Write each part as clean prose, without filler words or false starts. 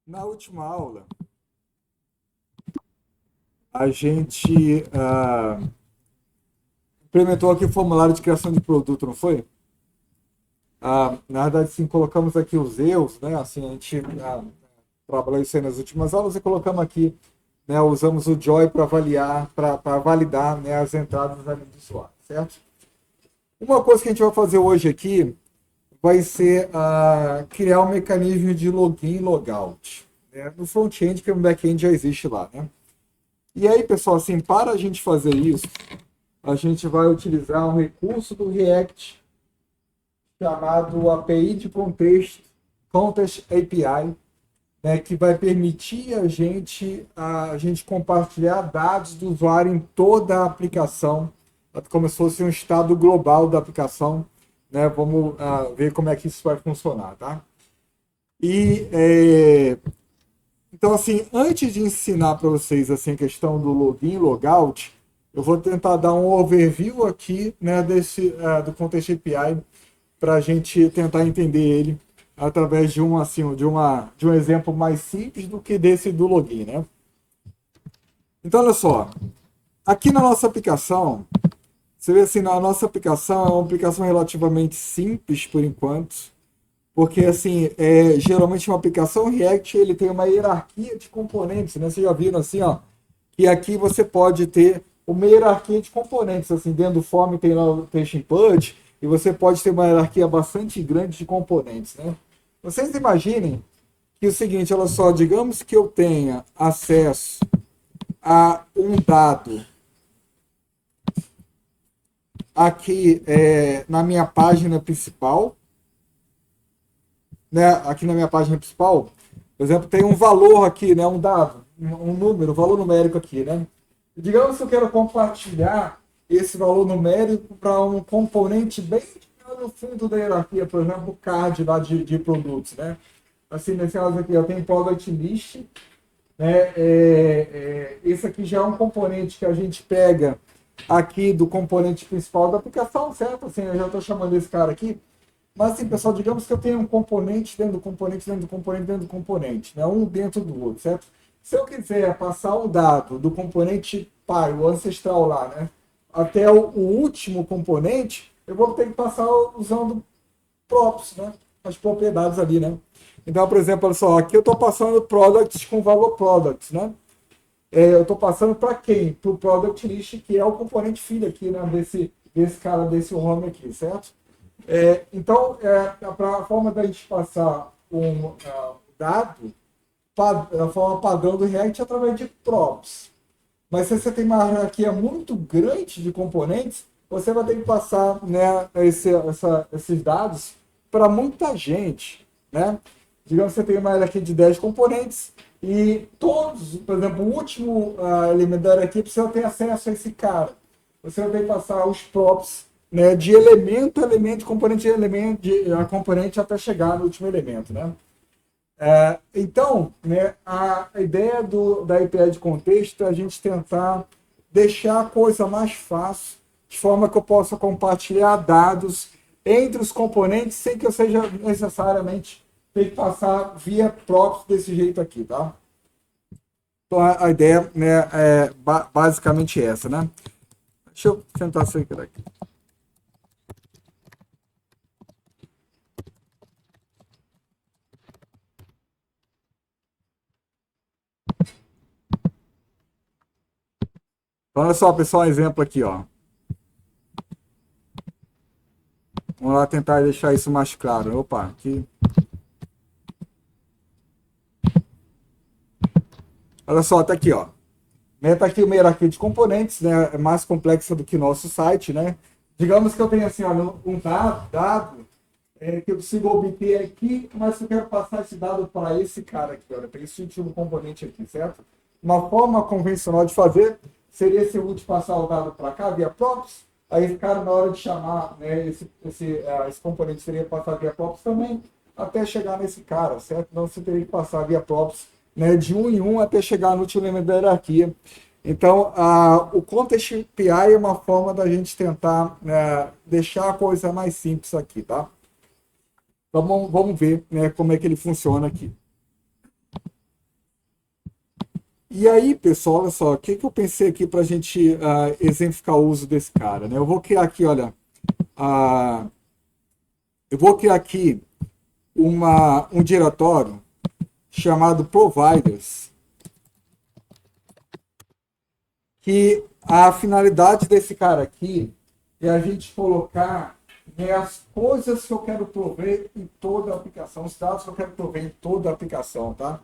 Na última aula, a gente implementou aqui o formulário de criação de produto, não foi? Na verdade, sim, colocamos aqui os erros, né? Assim, a gente trabalhou isso aí nas últimas aulas e colocamos aqui, né? Usamos o Joy para avaliar, para validar, né, as entradas ali do usuário, certo? Uma coisa que a gente vai fazer hoje aqui vai ser criar um mecanismo de login e logout, né? No front-end, que no back-end já existe lá, né? E aí, pessoal, assim, para a gente fazer isso, a gente vai utilizar um recurso do React chamado API de Contexto, Context API, né, que vai permitir a gente compartilhar dados do usuário em toda a aplicação, como se fosse um estado global da aplicação, né? Vamos ver como é que isso vai funcionar, tá? E então, assim, antes de ensinar para vocês assim, a questão do login e logout, eu vou tentar dar um overview aqui, né, do Context API para a gente tentar entender ele através de um exemplo mais simples do que desse do login, né? Então, olha só, aqui na nossa aplicação, você vê assim, a nossa aplicação é uma aplicação relativamente simples por enquanto, porque assim, geralmente uma aplicação React ele tem uma hierarquia de componentes, né? Vocês já viram assim, ó, que aqui você pode ter uma hierarquia de componentes, assim, dentro do form tem lá o text input, e você pode ter uma hierarquia bastante grande de componentes, né? Vocês imaginem que é o seguinte, olha só, digamos que eu tenha acesso a um dado aqui na minha página principal, né? Aqui na minha página principal, por exemplo, tem um valor aqui, né? Um dado, um número, um valor numérico aqui, né? Digamos que eu quero compartilhar esse valor numérico para um componente bem no fundo da hierarquia, por exemplo, o card lá de produtos, né? Assim, nesse caso aqui, eu tenho product list, né? Esse aqui já é um componente que a gente pega aqui do componente principal da aplicação, certo? Assim, eu já estou chamando esse cara aqui. Mas assim, pessoal, digamos que eu tenho um componente dentro do componente, dentro do componente, dentro do componente, né? Um dentro do outro, certo? Se eu quiser passar um dado do componente pai, o ancestral lá, né? Até o último componente, eu vou ter que passar usando props, né? As propriedades ali, né? Então, por exemplo, olha só, aqui eu estou passando products com valor products, né? Eu estou passando para quem? Para o product list, que é o componente filho aqui, né? Desse cara, desse home aqui, certo? Então, para a forma da gente passar um dado, a forma padrão do React é através de props. Mas se você tem uma hierarquia muito grande de componentes, você vai ter que passar, né, esses dados para muita gente, né? Digamos que você tem uma hierarquia de 10 componentes e todos, por exemplo, o último elemento da hierarquia precisa ter acesso a esse cara. Você vai ter que passar os props, né, de elemento a elemento, de componente a elemento, a componente até chegar no último elemento, né? Então, né, a ideia da API de contexto é a gente tentar deixar a coisa mais fácil, de forma que eu possa compartilhar dados entre os componentes sem que eu seja necessariamente ter que passar via props desse jeito aqui, tá? Então a ideia, né, é basicamente essa, né? Deixa eu tentar sair aqui. Então, olha só, pessoal, um exemplo aqui, ó. Vamos lá tentar deixar isso mais claro. Opa, aqui. Olha só, tá aqui, ó. Está aqui uma hierarquia de componentes, né? É mais complexa do que nosso site, né? Digamos que eu tenho assim, ó, um dado que eu consigo obter aqui, mas eu quero passar esse dado para esse cara aqui, olha, para esse último componente aqui, certo? Uma forma convencional de fazer seria se eu vou te passar o dado para cá via props, aí esse cara na hora de chamar, né, esse componente seria passar via props também, até chegar nesse cara, certo? Então você teria que passar via props, né, de um em um até chegar no último elemento da hierarquia. Então, o Context API é uma forma da gente tentar deixar a coisa mais simples aqui, tá? Então, vamos ver, né, como é que ele funciona aqui. E aí, pessoal, olha só, o que que eu pensei aqui para a gente exemplificar o uso desse cara, né? Eu vou criar aqui, olha, ah, eu vou criar aqui um diretório chamado providers, que a finalidade desse cara aqui é a gente colocar, né, as coisas que eu quero prover em toda a aplicação, os dados que eu quero prover em toda a aplicação, tá?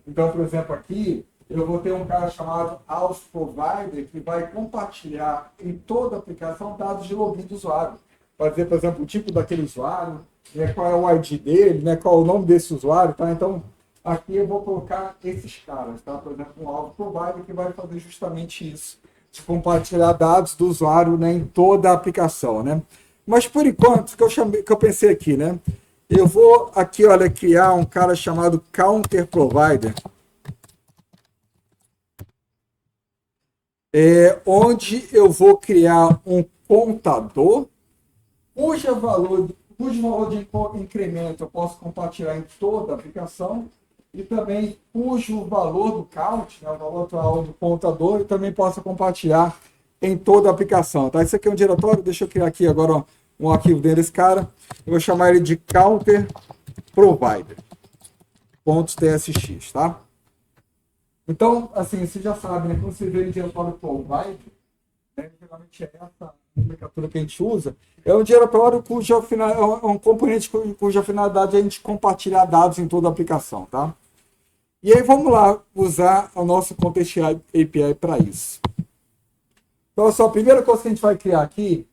Então, por exemplo, aqui eu vou ter um cara chamado Auth Provider que vai compartilhar em toda a aplicação dados de login do usuário. Vai dizer, por exemplo, o tipo daquele usuário, né, qual é o ID dele, né, qual é o nome desse usuário, tá? Então, aqui eu vou colocar esses caras, tá? Por exemplo, um Auth Provider que vai fazer justamente isso, de compartilhar dados do usuário, né, em toda a aplicação, né? Mas por enquanto, que eu pensei aqui, né? Eu vou aqui, olha, criar um cara chamado Counter Provider, onde eu vou criar um contador cujo valor de incremento eu posso compartilhar em toda a aplicação e também cujo valor do count, né, o valor atual do contador, eu também posso compartilhar em toda a aplicação. Tá? Isso aqui é um diretório, deixa eu criar aqui agora ó, um arquivo dentro desse cara. Eu vou chamar ele de counter provider.tsx, tá? Então, assim, você já sabe, né? Quando você vê o diretório provider, né, geralmente é essa nomenclatura que a gente usa, é um diretório é um componente cuja finalidade é a gente compartilhar dados em toda a aplicação, tá? E aí vamos lá usar o nosso Context API para isso. Então, só a primeira coisa que a gente vai criar aqui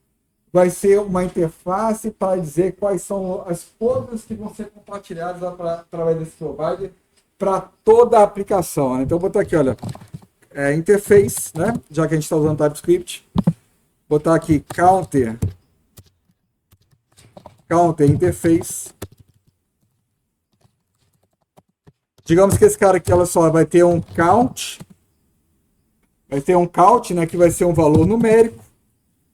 vai ser uma interface para dizer quais são as coisas que vão ser compartilhadas através desse provider para toda a aplicação. Né? Então, vou botar aqui, olha, interface, né? Já que a gente está usando TypeScript. Botar aqui counter interface. Digamos que esse cara aqui, olha só, vai ter um count, né, que vai ser um valor numérico,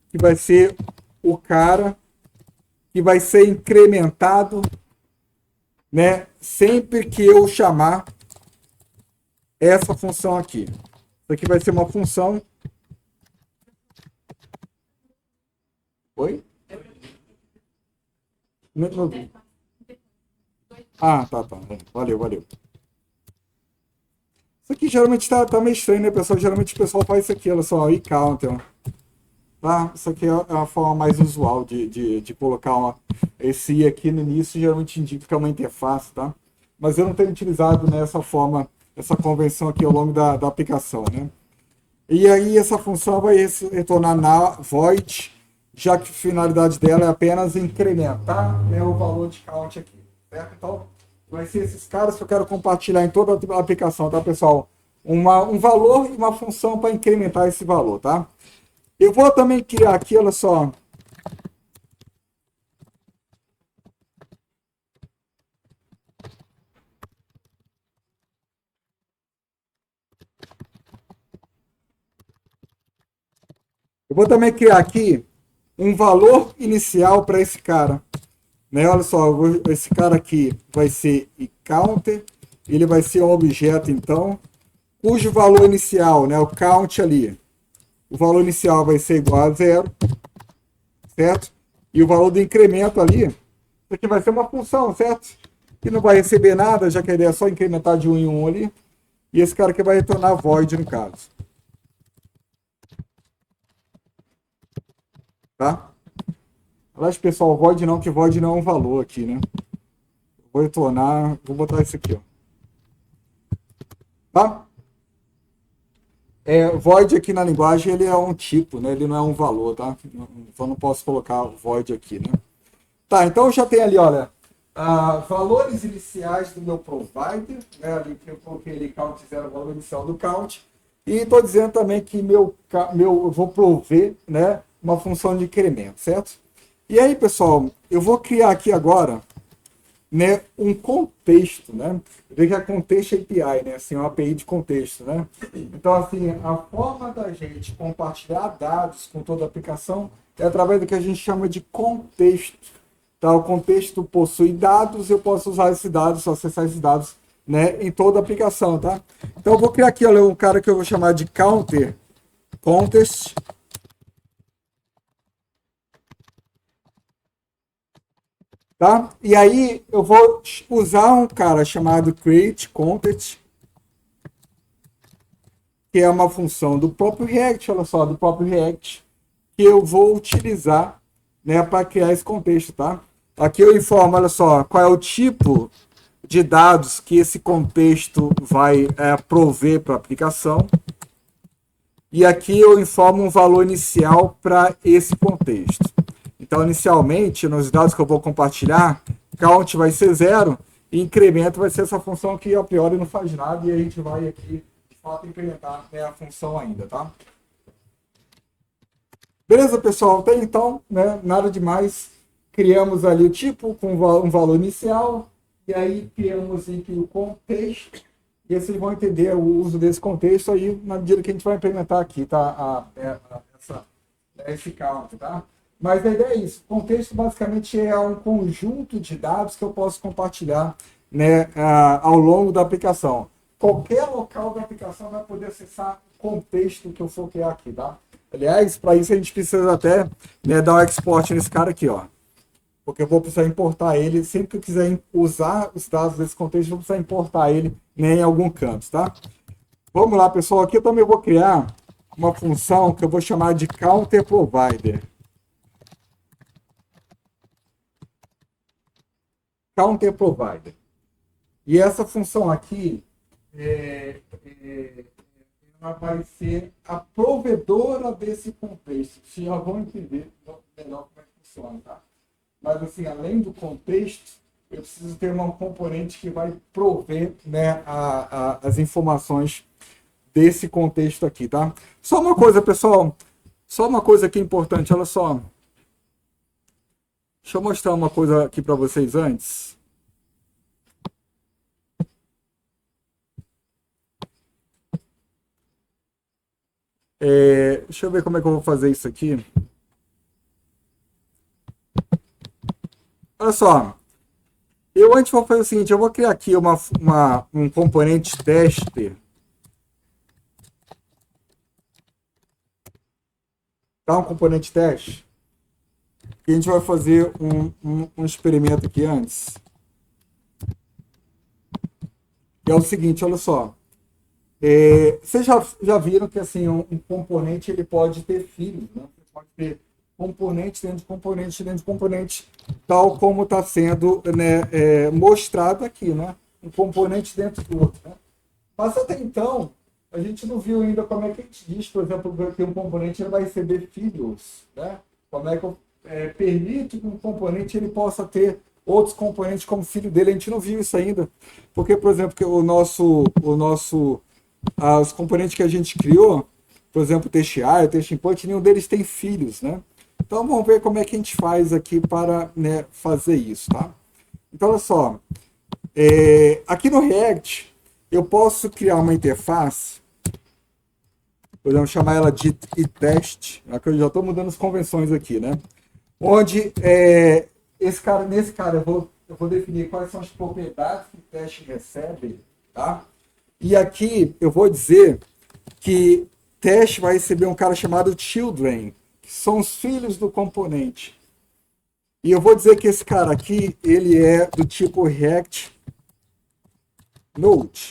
que vai ser o cara que vai ser incrementado, né, sempre que eu chamar essa função aqui. Isso aqui vai ser uma função. Oi? Não vi. Ah, tá. Valeu. Isso aqui geralmente tá meio estranho, né, pessoal? Geralmente o pessoal faz isso aqui, olha só, e counter. Tá? Isso aqui é a forma mais usual de colocar esse i aqui no início, geralmente indica que é uma interface, tá? Mas eu não tenho utilizado nessa forma, essa convenção aqui ao longo da aplicação, né? E aí essa função vai retornar na void, já que a finalidade dela é apenas incrementar, né, o valor de count aqui, certo? Então, vai ser esses caras que eu quero compartilhar em toda a aplicação, tá, pessoal? Um valor e uma função para incrementar esse valor, tá? Eu vou também criar aqui, olha só. Eu vou também criar aqui um valor inicial para esse cara. Né? Olha só, esse cara aqui vai ser counter, ele vai ser um objeto, então, cujo valor inicial, né, o count ali, o valor inicial vai ser igual a 0, certo? E o valor do incremento ali, isso aqui vai ser uma função, certo? Que não vai receber nada, já que a ideia é só incrementar de 1 em 1 ali. E esse cara aqui vai retornar void, no caso. Tá? Aliás, pessoal, void não, que void não é um valor aqui, né? Vou retornar, vou botar isso aqui, ó. Tá? Void aqui na linguagem, ele é um tipo, né? Ele não é um valor, tá? Então não posso colocar void aqui, né? Tá, então eu já tenho ali, olha, valores iniciais do meu provider, né? Ali que eu coloquei ali count 0, valor inicial do count. E estou dizendo também que eu vou prover, né, uma função de incremento, certo? E aí, pessoal, eu vou criar aqui agora, né, um contexto, né? Vê que é Context API, né? Assim, uma API de contexto, né? Então, assim, a forma da gente compartilhar dados com toda a aplicação é através do que a gente chama de contexto. Tá? O contexto possui dados, eu posso usar esses dados, acessar esses dados né, em toda a aplicação, tá? Então eu vou criar aqui, olha, um cara que eu vou chamar de counter context, tá? E aí eu vou usar um cara chamado create context, que é uma função do próprio React, olha só, do próprio React, que eu vou utilizar, né, para criar esse contexto, tá? Aqui eu informo, olha só, qual é o tipo de dados que esse contexto vai prover para a aplicação. E aqui eu informo um valor inicial para esse contexto. Então, inicialmente, nos dados que eu vou compartilhar, count vai ser 0 e incremento vai ser essa função que a priori não faz nada e a gente vai aqui, de fato, incrementar, né, a função ainda, tá? Beleza, pessoal? Até então, né, nada demais. Criamos ali o tipo com um valor inicial e aí criamos aqui o contexto. E vocês vão entender o uso desse contexto aí na medida que a gente vai implementar aqui, tá? Esse count, tá? Mas a ideia é isso. O contexto basicamente é um conjunto de dados que eu posso compartilhar, né, ao longo da aplicação. Qualquer local da aplicação vai poder acessar o contexto que eu for criar aqui, tá? Aliás, para isso a gente precisa até, né, dar um export nesse cara aqui, ó. Porque eu vou precisar importar ele, sempre que eu quiser usar os dados desse contexto, eu vou precisar importar ele, né, em algum canto, tá? Vamos lá, pessoal. Aqui eu também vou criar uma função que eu vou chamar de counter provider. Counter provider. E essa função aqui ela vai ser a provedora desse contexto. Vocês já vão entender melhor como é que funciona, tá? Mas, assim, além do contexto, eu preciso ter um componente que vai prover, né, as informações desse contexto aqui, tá? Só uma coisa, pessoal. Só uma coisa aqui importante, olha só. Deixa eu mostrar uma coisa aqui para vocês antes. Deixa eu ver como é que eu vou fazer isso aqui. Olha só. Eu antes vou fazer o seguinte, eu vou criar aqui um componente teste. Tá? Um componente teste. E a gente vai fazer um experimento aqui antes. Que é o seguinte, olha só. Vocês já viram que assim, um componente ele pode ter filhos, né? Você pode ter componente dentro de componente dentro de componente, tal como está sendo, né, mostrado aqui, né? Um componente dentro do outro. Né? Mas até então, a gente não viu ainda como é que a gente diz, por exemplo, que um componente ele vai receber filhos, né? Como é que eu permito que um componente ele possa ter outros componentes como filho dele. A gente não viu isso ainda, porque, por exemplo, que os componentes que a gente criou, por exemplo, o TextArray, o TextImport, nenhum deles tem filhos, né? Então vamos ver como é que a gente faz aqui para, né, fazer isso, tá? Então olha só, aqui no React eu posso criar uma interface, podemos chamar ela de test, eu já estou mudando as convenções aqui, né? Onde nesse cara eu vou definir quais são as propriedades que o teste recebe, tá? E aqui eu vou dizer que teste vai receber um cara chamado children, que são os filhos do componente. E eu vou dizer que esse cara aqui, ele é do tipo React Node,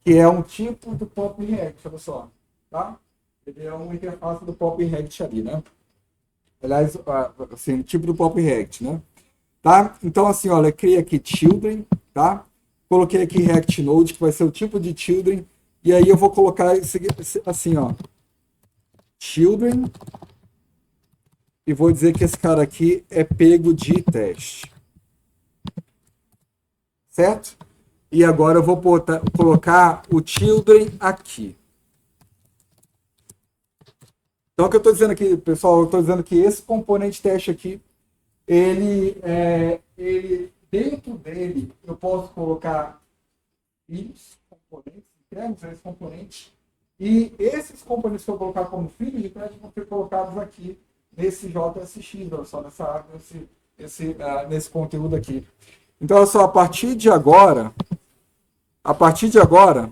que é um tipo do próprio React, olha só, tá? Ele é uma interface do próprio React ali, né? Aliás, assim, um tipo do próprio React, né? Tá? Então, assim, olha, criei aqui children, tá? Coloquei aqui React Node, que vai ser o tipo de children, e aí eu vou colocar assim, ó, children, e vou dizer que esse cara aqui é pego de teste. Certo? E agora eu vou colocar o children aqui. Então, o que eu estou dizendo aqui, pessoal, eu estou dizendo que esse componente teste aqui, ele dentro dele, eu posso colocar filhos, componentes, internos a esse componente, e esses componentes que eu colocar como filhos de teste vão ser colocados aqui nesse JSX, olha só, nesse conteúdo aqui. Então, olha só, a partir A partir de agora,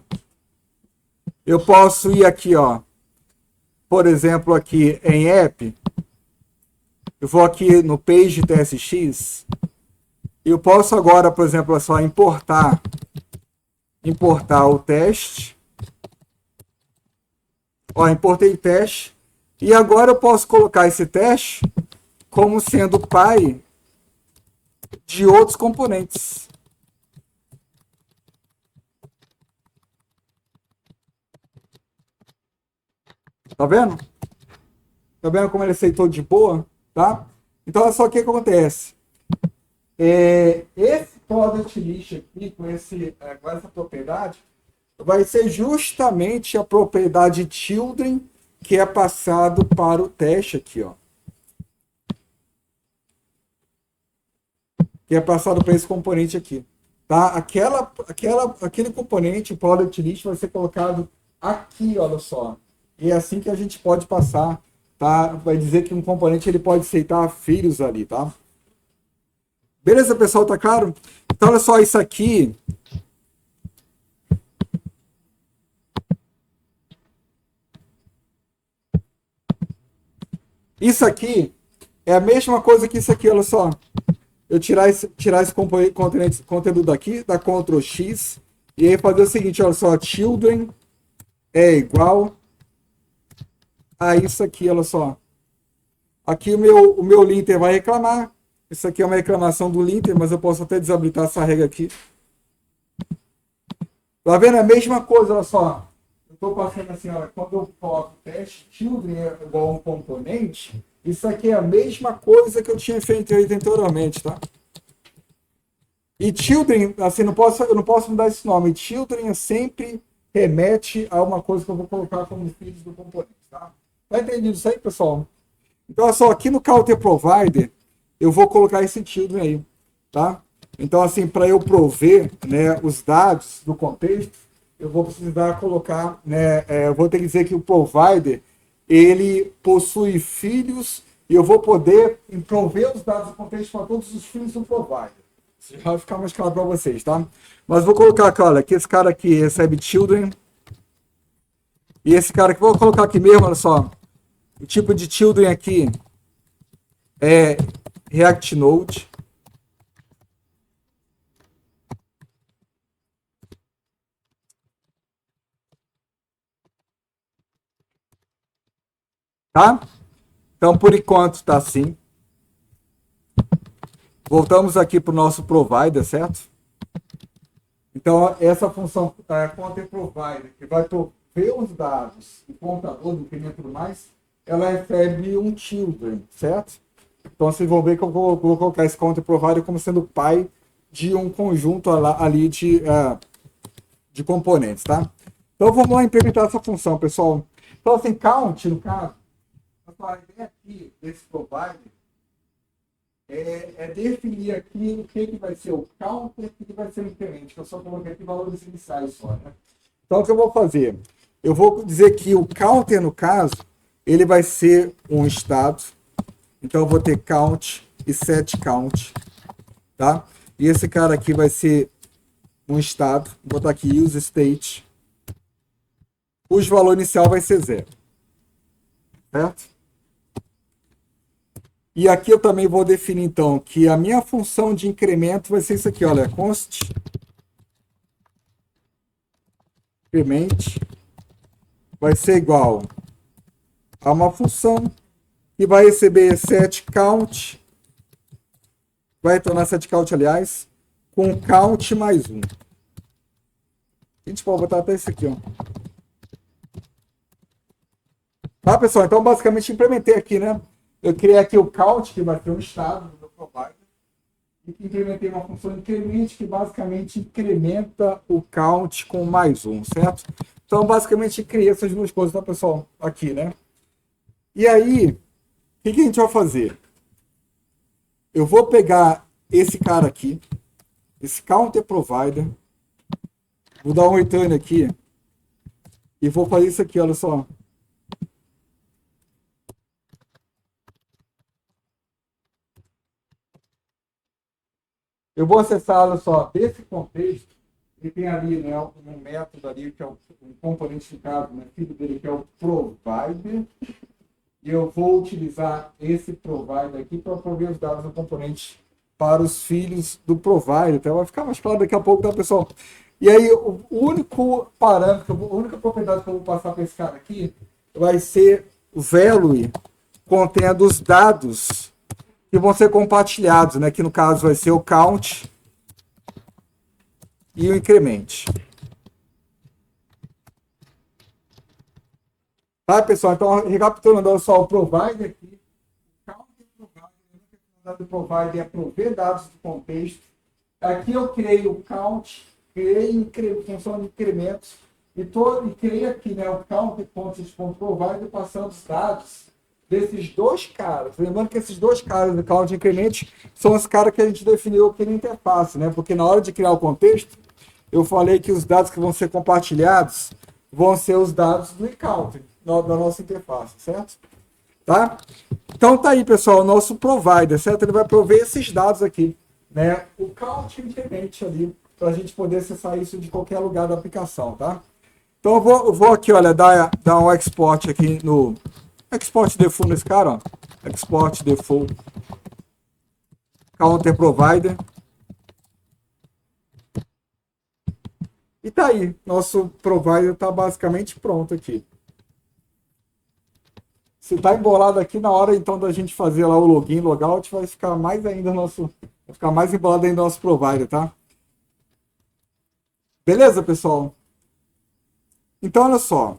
eu posso ir aqui, ó, por exemplo, aqui em app, eu vou aqui no page TSX, e eu posso agora, por exemplo, é só importar o teste. Ó, importei o teste, e agora eu posso colocar esse teste como sendo pai de outros componentes. Tá vendo? Tá vendo como ele aceitou de boa? Tá? Então, olha só o que acontece. Esse product list aqui, com essa propriedade, vai ser justamente a propriedade children que é passado para o teste aqui, ó. Que é passado para esse componente aqui. Tá? Aquele componente, o product list, vai ser colocado aqui, olha só. E é assim que a gente pode passar, tá? Vai dizer que um componente ele pode aceitar filhos ali, tá? Beleza, pessoal, tá claro? Então, olha só, isso aqui. Isso aqui é a mesma coisa que isso aqui, olha só. Eu tirar esse conteúdo daqui, dar Ctrl X, e aí fazer o seguinte, olha só, children é igual a isso aqui, olha só. Aqui o meu linter vai reclamar. Isso aqui é uma reclamação do linter, mas eu posso até desabilitar essa regra aqui. Tá vendo? É a mesma coisa, olha só. Eu estou passando assim, olha, quando eu coloco teste children é igual a um componente, isso aqui é a mesma coisa que eu tinha feito anteriormente, tá? E children, assim, eu não posso mudar esse nome. Children sempre remete a uma coisa que eu vou colocar como filhos do componente, tá? Tá entendido isso aí, pessoal? Então, olha só, aqui no counter provider, eu vou colocar esse children aí, tá? Então, assim, para eu prover, né, os dados do contexto, eu vou precisar colocar, né, eu vou ter que dizer que o provider, ele possui filhos e eu vou poder prover os dados do contexto para todos os filhos do provider. Isso já vai ficar mais claro para vocês, tá? Mas vou colocar aqui, olha, que esse cara aqui recebe children e esse cara que vou colocar aqui mesmo, olha só, o tipo de children aqui é React Node. Tá? Então, por enquanto, está assim. Voltamos aqui para o nosso provider, certo? Então, essa função content provider, que vai prover os dados, o contador, do incremento e tudo mais, ela recebe um children, certo? Então, vocês vão ver que eu vou colocar esse content provider como sendo pai de um conjunto ali de componentes, tá? Então, vamos lá implementar essa função, pessoal. Então, assim, count, no caso, a ideia aqui desse provider é definir aqui o que vai ser o counter e o que vai ser o increment, que eu só coloquei aqui valores iniciais só, né? Então, o que eu vou fazer? Eu vou dizer que o counter, no caso, ele vai ser um estado. Então, eu vou ter count e set count, tá? E esse cara aqui vai ser um estado. Vou botar aqui use state. O valor inicial vai ser 0, certo? E aqui eu também vou definir, então, que a minha função de incremento vai ser isso aqui, olha, const increment vai ser igual a uma função que vai receber set count, vai retornar set count, aliás, com count mais 1. A gente pode botar até isso aqui, ó. Tá, pessoal? Então, basicamente, implementei aqui, né? Eu criei aqui o count, que vai ser um estado do meu provider, e implementei uma função increment, que basicamente incrementa o count com mais 1, certo? Então, basicamente, criei essas duas coisas, tá, pessoal? Aqui, né? E aí, o que a gente vai fazer? Eu vou pegar esse cara aqui, esse counter provider, vou dar um return aqui, e vou fazer isso aqui, olha só. Eu vou acessar, olha só, desse contexto, ele tem ali, né, um método ali, que é um componente de caso, né, filho dele, que é o provider, e eu vou utilizar esse provider aqui para prover os dados do componente para os filhos do provider. Então vai ficar mais claro daqui a pouco, tá, pessoal? E aí, o único parâmetro, a única propriedade que eu vou passar para esse cara aqui vai ser o value contendo os dados que vão ser compartilhados, né? Que no caso vai ser o count e o increment. Tá, pessoal? Então, recapitulando, olha só, o provider aqui, o count e o provider, o provider é prover dados do contexto. Aqui eu criei o count, criei função de incrementos, e criei aqui, né, o count.provider passando os dados desses dois caras. Lembrando que esses dois caras do count e increment são os caras que a gente definiu aqui na interface, né? Porque na hora de criar o contexto, eu falei que os dados que vão ser compartilhados vão ser os dados do count da nossa interface, certo? Tá? Então tá aí, pessoal, o nosso provider, certo? Ele vai prover esses dados aqui, né? O count e o increment ali, para a gente poder acessar isso de qualquer lugar da aplicação, tá? Então eu vou aqui, olha, dar um export aqui no export default nesse cara, ó. Export default counter provider. E tá aí, nosso provider tá basicamente pronto aqui. Se tá embolado aqui na hora então da gente fazer lá o login, logout, vai ficar mais ainda vai ficar mais embolado ainda o nosso provider, tá? Beleza, pessoal? Então, olha só.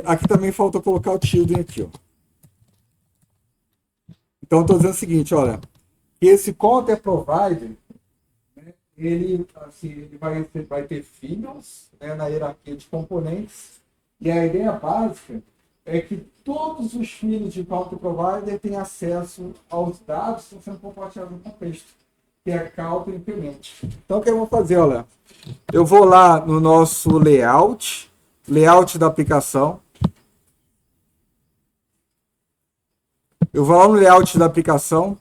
Aqui também falta colocar o shielding aqui, ó. Então, eu estou dizendo o seguinte, olha, que esse counter provider, né, ele vai ter fields, né, na hierarquia de componentes, e a ideia básica é que todos os fields de counter provider têm acesso aos dados que estão sendo compartilhados no contexto, que é counter increment. Então, o que eu vou fazer, olha, eu vou lá no nosso layout da aplicação. Eu vou lá no layout da aplicação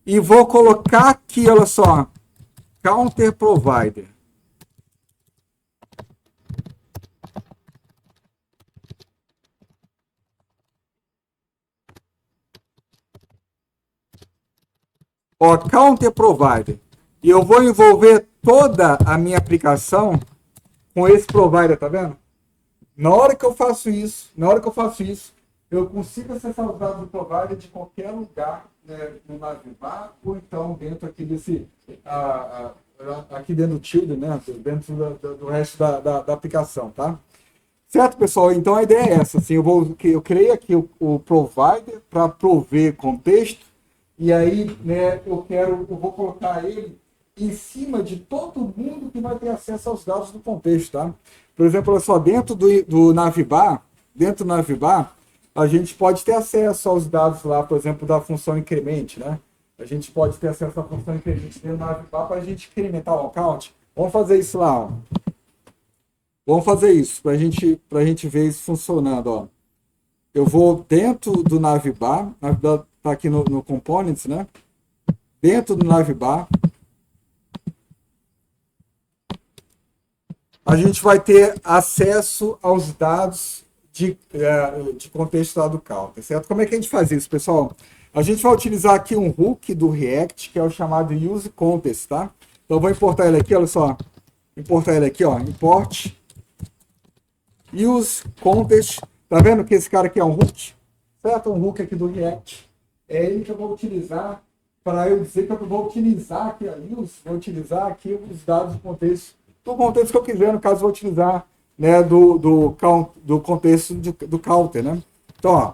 e vou colocar aqui, olha só, counter provider. Ó, counter provider. E eu vou envolver toda a minha aplicação com esse provider, tá vendo? Na hora que eu faço isso, eu consigo acessar os dados do provider de qualquer lugar, né, no Navibar, ou então dentro aqui desse, aqui dentro do Tilde, né, dentro do resto da aplicação, tá? Certo, pessoal? Então a ideia é essa, assim, eu criei aqui o provider para prover contexto, e aí, né, eu vou colocar ele em cima de todo mundo que vai ter acesso aos dados do contexto, tá? Por exemplo, olha só, dentro do Navibar, a gente pode ter acesso aos dados lá, por exemplo, da função increment, né? A gente pode ter acesso à função increment dentro do Navibar para a gente incrementar o count. Vamos fazer isso lá, ó. Vamos fazer isso para a gente ver isso funcionando, ó. Eu vou dentro do Navibar tá aqui no Components, né? Dentro do Navibar, a gente vai ter acesso aos dados de contexto lá do counter, certo? Como é que a gente faz isso, pessoal? A gente vai utilizar aqui um hook do React, que é o chamado useContext, tá? Então, eu vou importar ele aqui, olha só. Importar ele aqui, ó. Import useContext. Tá vendo que esse cara aqui é um hook? Certo? Um hook aqui do React. É ele que eu vou utilizar para eu dizer que eu vou utilizar aqui vou utilizar aqui os dados do contexto que eu quiser, no caso, eu vou utilizar, né, do contexto do counter, né? Então, ó,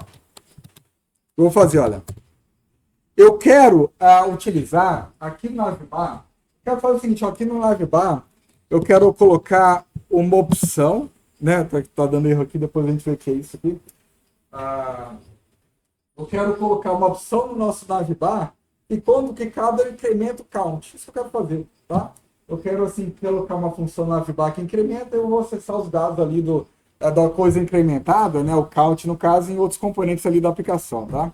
eu vou fazer, olha, eu quero utilizar aqui no Navibar, quero fazer o seguinte, ó, aqui no Navibar, eu quero colocar uma opção, né, tá dando erro aqui, depois a gente vê o que é isso aqui. Eu quero colocar uma opção no nosso Navibar e quando que cada incremento count. Isso que eu quero fazer, tá? Eu quero, assim, colocar uma função Navibar que incrementa, eu vou acessar os dados ali da coisa incrementada, né? O count, no caso, em outros componentes ali da aplicação, tá?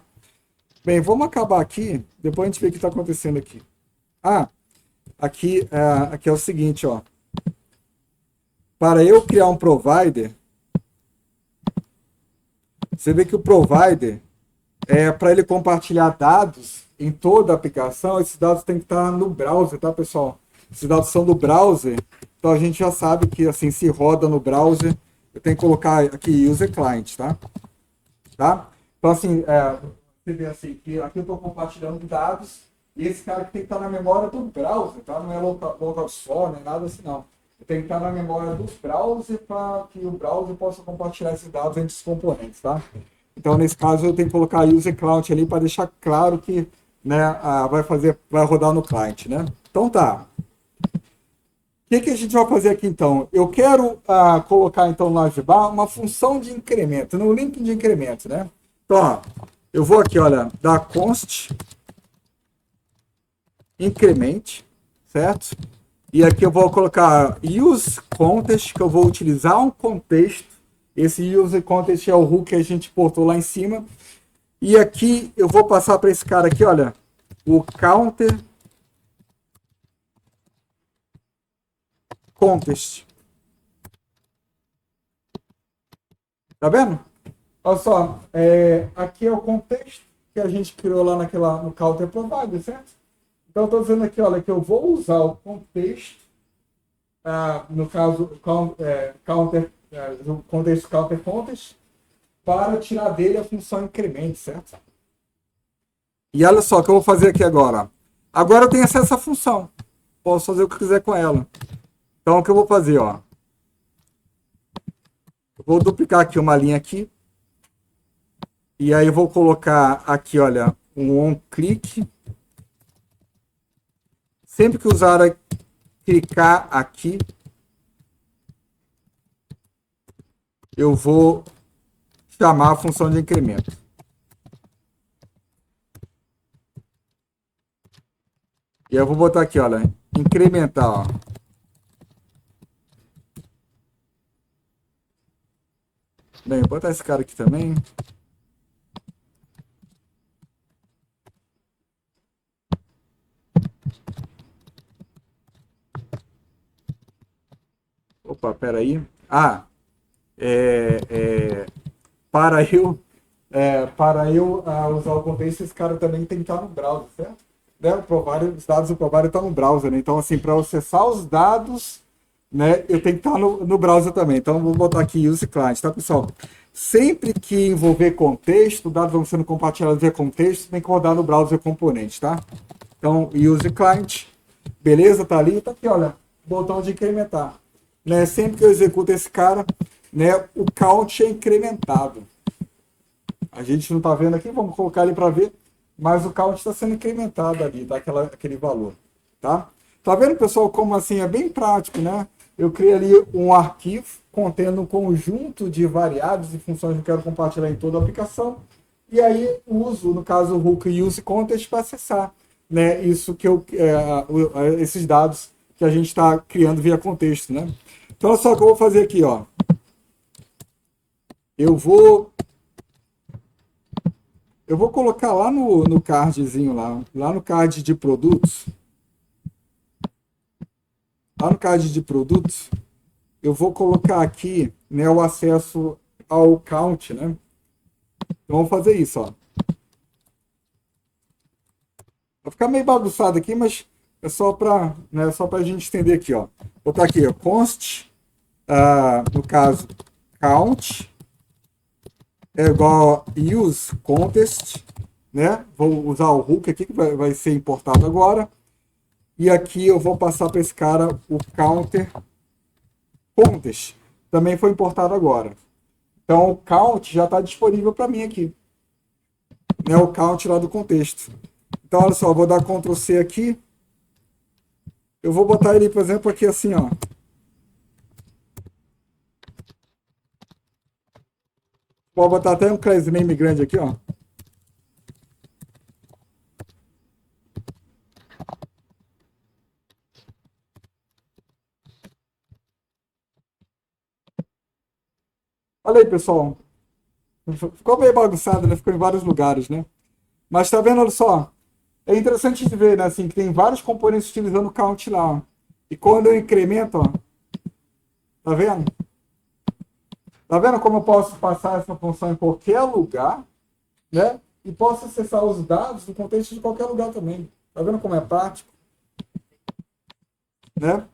Bem, vamos acabar aqui, depois a gente vê o que está acontecendo aqui. aqui é o seguinte, ó. Para eu criar um provider, você vê que o provider para ele compartilhar dados em toda a aplicação, esses dados têm que estar no browser, tá, pessoal? Esses dados são do browser, então a gente já sabe que assim, se roda no browser, eu tenho que colocar aqui user client, tá? Tá? Então assim, você vê assim, que aqui eu estou compartilhando dados e esse cara que tem que estar na memória do browser, tá? Não é local store, nem nada assim não. Tem que estar na memória do browser para que o browser possa compartilhar esses dados entre os componentes, tá? Então, nesse caso, eu tenho que colocar user client ali para deixar claro que, né, vai rodar no client, né? Então tá. O que a gente vai fazer aqui então? Eu quero colocar então no Agibar uma função de incremento, no link de incremento, né? Então, ó, eu vou aqui, olha, dar const increment, certo? E aqui eu vou colocar use context, que eu vou utilizar um contexto. Esse use context é o hook que a gente portou lá em cima. E aqui eu vou passar para esse cara aqui, olha, o counter context. Tá vendo? Olha só, aqui é o contexto que a gente criou lá no counter provider, certo? Então eu estou dizendo aqui, olha, que eu vou usar o contexto, no caso, o contexto counter context, para tirar dele a função increment, certo? E olha só o que eu vou fazer aqui agora. Agora eu tenho acesso à função. Posso fazer o que quiser com ela. Então o que eu vou fazer, ó? Eu vou duplicar aqui uma linha aqui. E aí eu vou colocar aqui, olha, um onClick. Sempre que o usuário clicar aqui, eu vou chamar a função de incremento. E eu vou botar aqui, olha, incrementar, ó. Bem, vou botar esse cara aqui também. Opa, peraí. Para eu, usar o contexto, esse cara também tem que estar no browser, certo? Né? Os dados do provider estão no browser, né? Então, assim, para acessar os dados, né, eu tenho que estar no browser também. Então, vou botar aqui use client, tá, pessoal? Sempre que envolver contexto, dados vão sendo compartilhados via contexto, tem que rodar no browser componente, tá? Então, use client, beleza? Tá ali, tá aqui, olha, botão de incrementar. Né? Sempre que eu executo esse cara, né, o count é incrementado. A gente não está vendo aqui, vamos colocar ali para ver, mas o count está sendo incrementado ali, tá? Aquele valor, tá? Tá vendo, pessoal, como assim é bem prático, né? Eu criei ali um arquivo contendo um conjunto de variáveis e funções que eu quero compartilhar em toda a aplicação, e aí uso, no caso, o hook use context para acessar, né? Isso que esses dados que a gente está criando via contexto, né? Então, olha só o que eu vou fazer aqui, ó. Eu vou colocar lá no cardzinho, lá no card de produtos. Lá no card de produtos, eu vou colocar aqui, né, o acesso ao count, né? Então, vamos fazer isso, ó. Vai ficar meio bagunçado aqui, mas é só para, né, a gente entender aqui, ó. Vou botar aqui, ó, const, no caso, count, é igual a use context, né? Vou usar o hook aqui, que vai ser importado agora. E aqui eu vou passar para esse cara o counter context. Também foi importado agora. Então o count já está disponível para mim aqui. Né? O count lá do contexto. Então olha só, eu vou dar Ctrl C aqui. Eu vou botar ele, por exemplo, aqui assim, ó. Vou botar até um class name grande aqui, ó. Olha aí, pessoal. Ficou meio bagunçado, né? Ficou em vários lugares, né? Mas tá vendo, olha só. é interessante de ver, né, assim, que tem vários componentes utilizando o count lá. E quando eu incremento, ó, tá vendo? Tá vendo como eu posso passar essa função em qualquer lugar, né? E posso acessar os dados do contexto de qualquer lugar também. Tá vendo como é prático, né?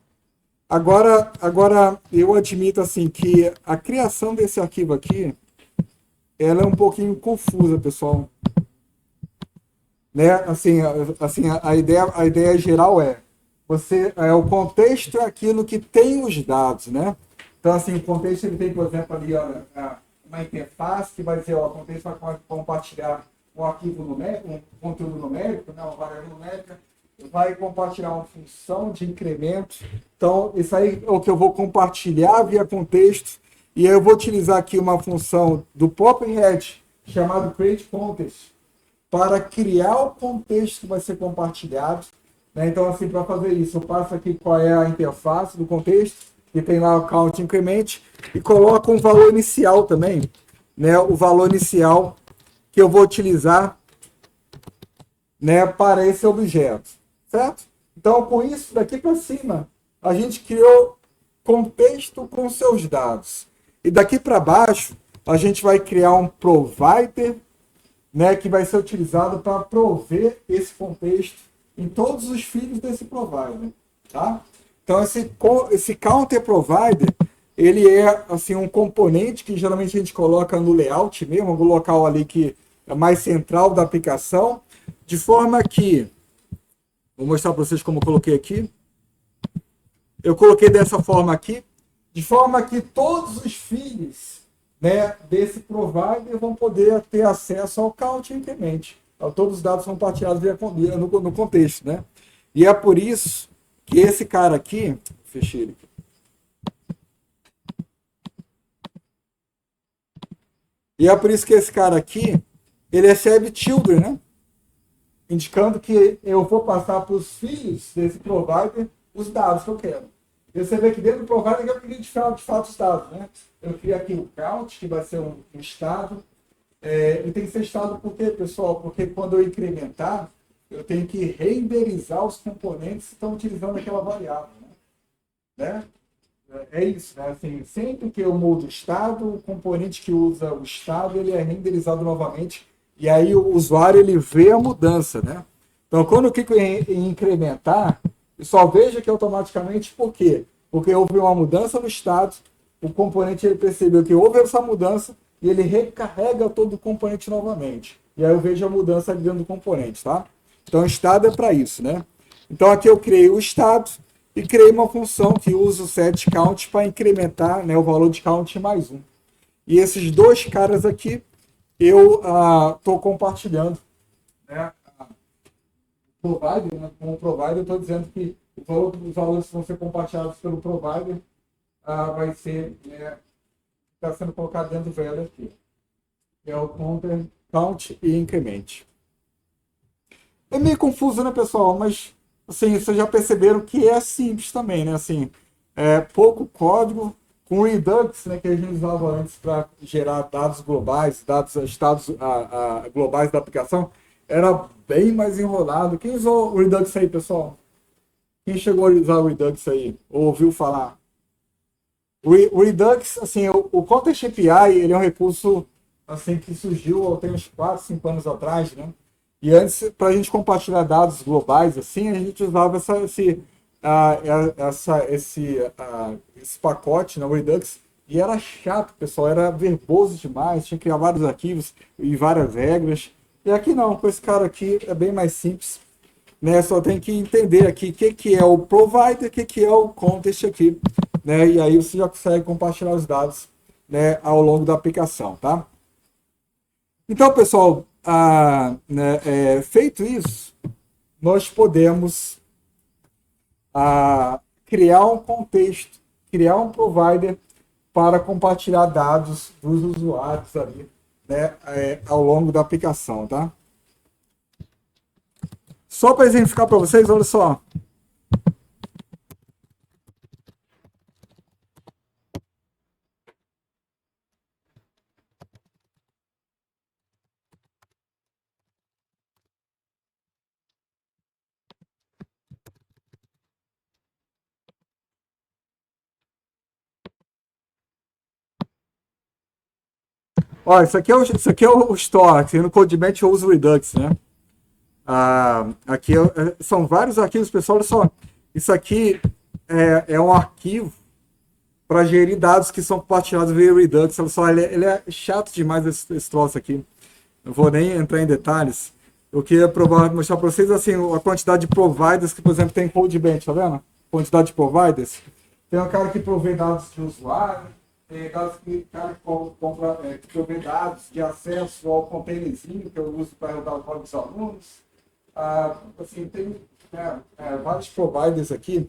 Agora eu admito assim que a criação desse arquivo aqui, ela é um pouquinho confusa, pessoal, né? A ideia geral é o contexto é aquilo que tem os dados, né? Então assim, o contexto ele tem, por exemplo, ali ó, uma interface que vai dizer, ó, o contexto vai compartilhar um arquivo numérico, um conteúdo numérico, né, uma variável numérica, vai compartilhar uma função de incremento. Então, isso aí é o que eu vou compartilhar via contexto. E eu vou utilizar aqui uma função do PopRed chamado createContext para criar o contexto que vai ser compartilhado. Né? Então, assim, para fazer isso, eu passo aqui qual é a interface do contexto, que tem lá o count increment, e coloco um valor inicial também, né? O valor inicial que eu vou utilizar, né, para esse objeto, certo? Então, com isso daqui para cima, a gente criou contexto com seus dados. E daqui para baixo, a gente vai criar um provider, né, que vai ser utilizado para prover esse contexto em todos os filhos desse provider, tá? Então esse counter provider, ele é assim um componente que geralmente a gente coloca no layout mesmo, no local ali que é mais central da aplicação, de forma que vou mostrar para vocês como eu coloquei aqui. Eu coloquei dessa forma aqui, de forma que todos os filhos, né, desse provider vão poder ter acesso ao count increment. Então, todos os dados são partilhados no contexto, né? E é por isso que esse cara aqui, fechei ele aqui. E é por isso que esse cara aqui, ele recebe children, né? Indicando que eu vou passar para os filhos desse provider os dados que eu quero. E você vê que dentro do provider eu queria de fato os dados, né? Eu crio aqui o count, que vai ser um estado. E tem que ser estado por quê, pessoal? Porque quando eu incrementar, eu tenho que renderizar os componentes que estão utilizando aquela variável, né? É isso, né? Assim, sempre que eu mudo o estado, o componente que usa o estado, ele é renderizado novamente, e aí o usuário ele vê a mudança, né? Então, quando eu clico em incrementar, eu só vejo que automaticamente, por quê? Porque houve uma mudança no estado, o componente ele percebeu que houve essa mudança, e ele recarrega todo o componente novamente. E aí eu vejo a mudança dentro do componente, tá? Então, o estado é para isso, né? Então, aqui eu criei o estado, e criei uma função que usa o setCount para incrementar, né, o valor de count mais um. E esses dois caras aqui eu estou compartilhando, né, provider, né, com o provider. Eu estou dizendo que os valores que vão ser compartilhados pelo provider vai ser, está sendo colocado dentro do velho aqui. É o counter, count e increment. É meio confuso, né, pessoal? Mas, assim, vocês já perceberam que é simples também, né? Assim, pouco código, com Redux, né, que a gente usava antes para gerar dados globais, estados globais da aplicação, era bem mais enrolado. Quem usou o Redux aí, pessoal? Quem chegou a usar o Redux aí? Ou ouviu falar? O Redux, assim, o Context API, ele é um recurso assim que surgiu tem uns 4, 5 anos atrás, né? E antes, para a gente compartilhar dados globais, assim, a gente usava esse pacote, né, o Redux, e era chato, pessoal, era verboso demais, tinha que criar vários arquivos e várias regras. E aqui não, com esse cara aqui é bem mais simples, né? Só tem que entender aqui o que é o provider, o que é o context aqui, né? E aí você já consegue compartilhar os dados, né, ao longo da aplicação, tá? Então, pessoal, feito isso, nós podemos criar um contexto, criar um provider para compartilhar dados dos usuários ali, né, ao longo da aplicação, tá? Só para exemplificar para vocês, olha só. Ó, isso aqui é o Store. Aqui no CodeMatch eu uso o Redux, né? Aqui são vários arquivos, pessoal. Olha só. Isso aqui é um arquivo para gerir dados que são compartilhados via Redux. Olha só, ele é chato demais esse troço aqui. Não vou nem entrar em detalhes. Eu queria mostrar para vocês assim, a quantidade de providers que, por exemplo, tem em CodeBench, tá vendo? Quantidade de providers. Tem um cara que provê dados de usuário, tem cara que provê dados de acesso ao containerzinho que eu uso para rodar o código dos alunos. Assim, tem vários providers aqui.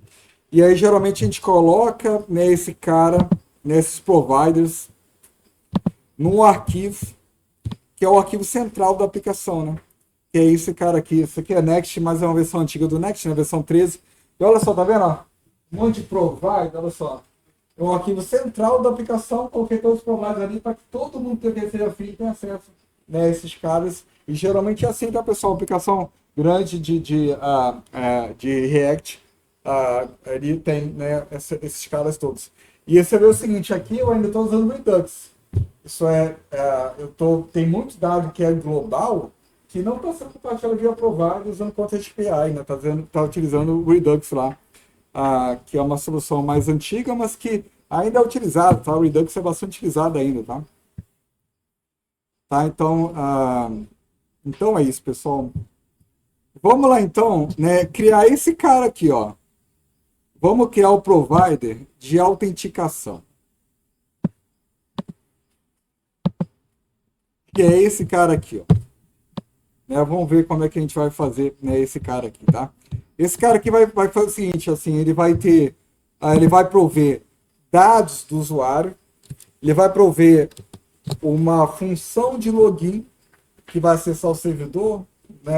E aí, geralmente, a gente coloca esse cara, nesses providers, num arquivo, que é o arquivo central da aplicação, né? Que é esse cara aqui. Isso aqui é Next, mas é uma versão antiga do Next, né? Versão 13. E olha só, tá vendo? Ó? Um monte de provider, olha só. É um arquivo central da aplicação, coloquei todos os providers ali para que todo mundo que seja feito tenha acesso, né, a esses caras. E geralmente é assim, tá, pessoal? Uma aplicação grande de React, ele tem, né, esses caras todos. E você vê o seguinte, aqui eu ainda estou usando o Redux. Isso tem muito dado que é global, que não está sendo compartilhado via provider usando Content API, né? Tá utilizando o Redux lá, que é uma solução mais antiga, mas que ainda é utilizada, tá? O Redux é bastante utilizado ainda, tá? Então é isso, pessoal. Vamos lá, então, né, criar esse cara aqui, ó. Vamos criar o provider de autenticação. Que é esse cara aqui, ó. Vamos ver como é que a gente vai fazer, né, esse cara aqui, tá? Esse cara aqui vai fazer o seguinte, assim, ele vai prover dados do usuário, ele vai prover uma função de login que vai acessar o servidor, né,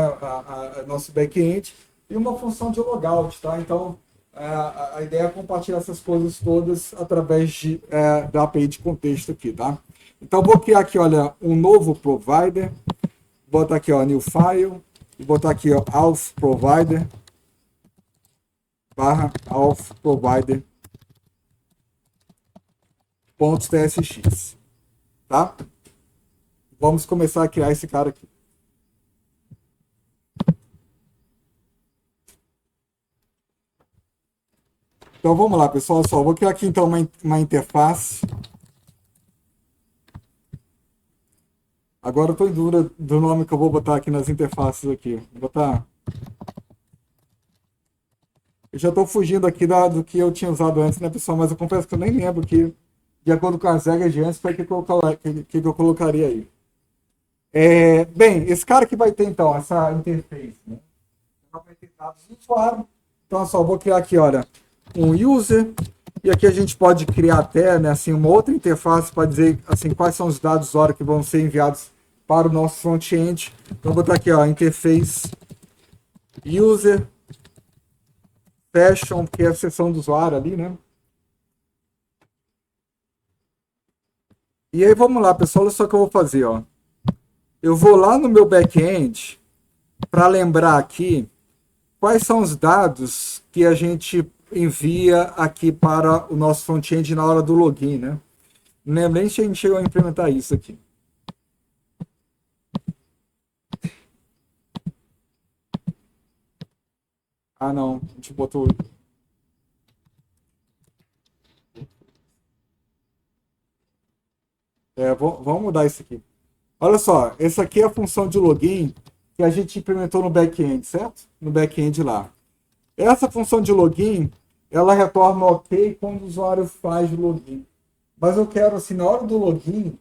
nosso back-end, e uma função de logout, tá? Então, a ideia é compartilhar essas coisas todas através da API de contexto aqui, tá? Então, vou criar aqui, olha, um novo provider, botar aqui, ó, new file, e botar aqui, ó, auth provider, /auth provider .tsx, tá? Vamos começar a criar esse cara aqui. Então vamos lá, pessoal. Só vou criar aqui então uma interface. Agora eu estou em dúvida do nome que eu vou botar aqui nas interfaces aqui. Vou botar. Eu já estou fugindo aqui do que eu tinha usado antes, né, pessoal? Mas eu confesso que eu nem lembro que, de acordo com as regras de antes, foi o que eu colocaria aí. Bem, esse cara que vai ter então essa interface, né? Vai ter dados do usuário. Então, só vou criar aqui, olha, um user, e aqui a gente pode criar até, né, assim, uma outra interface para dizer assim, quais são os dados do usuário que vão ser enviados para o nosso front-end. Então, vou botar aqui, ó, interface user session, que é a seção do usuário ali, né? E aí, vamos lá, pessoal, olha só o que eu vou fazer, ó. Eu vou lá no meu back-end para lembrar aqui quais são os dados que a gente envia aqui para o nosso front-end na hora do login, né? Não lembro nem se a gente chegou a implementar isso aqui. Ah, não. A gente botou... vamos mudar isso aqui. Olha só, essa aqui é a função de login que a gente implementou no back-end, certo? No back-end lá. Essa função de login, ela retorna ok quando o usuário faz o login. Mas eu quero, assim, na hora do login,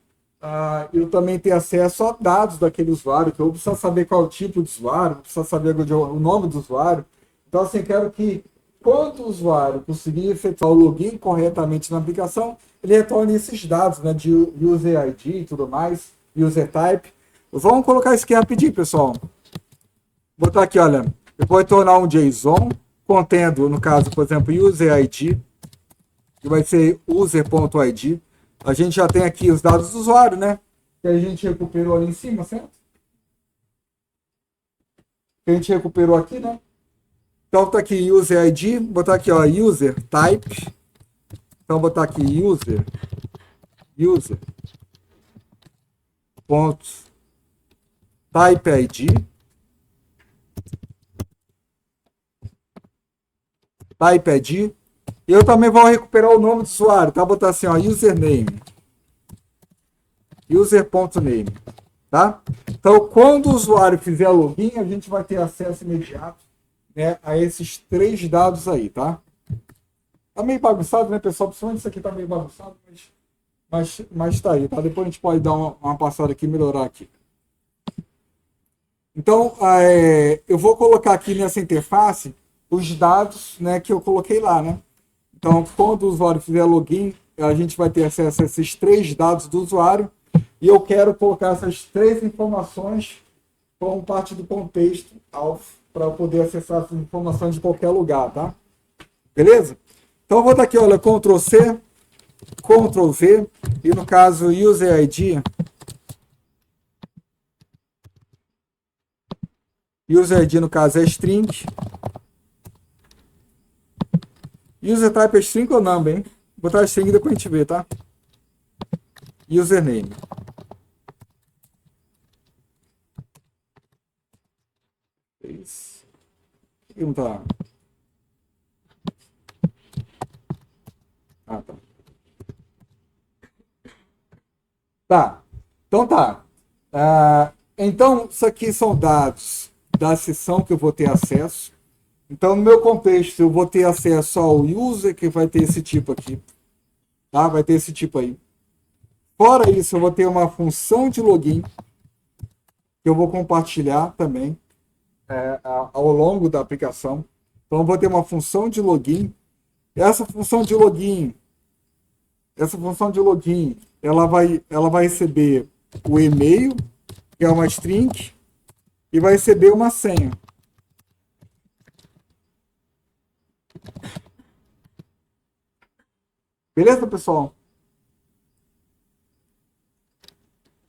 eu também ter acesso a dados daquele usuário, que eu preciso saber qual é o tipo de usuário, preciso saber o nome do usuário. Então, assim, eu quero que, quando o usuário conseguir efetuar o login corretamente na aplicação, ele retorne esses dados, né, de user ID e tudo mais, user type. Vamos colocar isso aqui rapidinho, pessoal. Vou botar aqui, olha, eu vou retornar um JSON contendo, no caso, por exemplo, user ID, que vai ser user.id. A gente já tem aqui os dados do usuário, né? Que a gente recuperou ali em cima, certo? Que a gente recuperou aqui, né? Então tá aqui user ID, vou botar aqui, ó, user type. Então vou botar aqui user ponto type ID, type ID. E eu também vou recuperar o nome do usuário, tá? Botar assim, ó, username, user.name, tá? Então, quando o usuário fizer login, a gente vai ter acesso imediato, né, a esses três dados aí, tá? Tá meio bagunçado, né, pessoal? Principalmente isso aqui tá meio bagunçado, mas tá aí, tá? Depois a gente pode dar uma passada aqui e melhorar aqui. Então, eu vou colocar aqui nessa interface os dados, né, que eu coloquei lá, né? Então, quando o usuário fizer login, a gente vai ter acesso a esses três dados do usuário e eu quero colocar essas três informações como parte do contexto para poder acessar essas informações de qualquer lugar, tá? Beleza? Então, eu vou dar aqui, olha, Ctrl C, Ctrl V e no caso User ID. User ID no caso é string. User type é string ou number, hein? Vou botar string e depois a gente vê, tá? Username. Isso. E não tá. Ah, tá. Tá. Então tá. Então, isso aqui são dados da sessão que eu vou ter acesso. Então, no meu contexto, eu vou ter acesso ao user, que vai ter esse tipo aqui. Tá? Vai ter esse tipo aí. Fora isso, eu vou ter uma função de login, que eu vou compartilhar também ao longo da aplicação. Então, eu vou ter uma função de login. Essa função de login, ela vai receber o e-mail, que é uma string, e vai receber uma senha. Beleza, pessoal?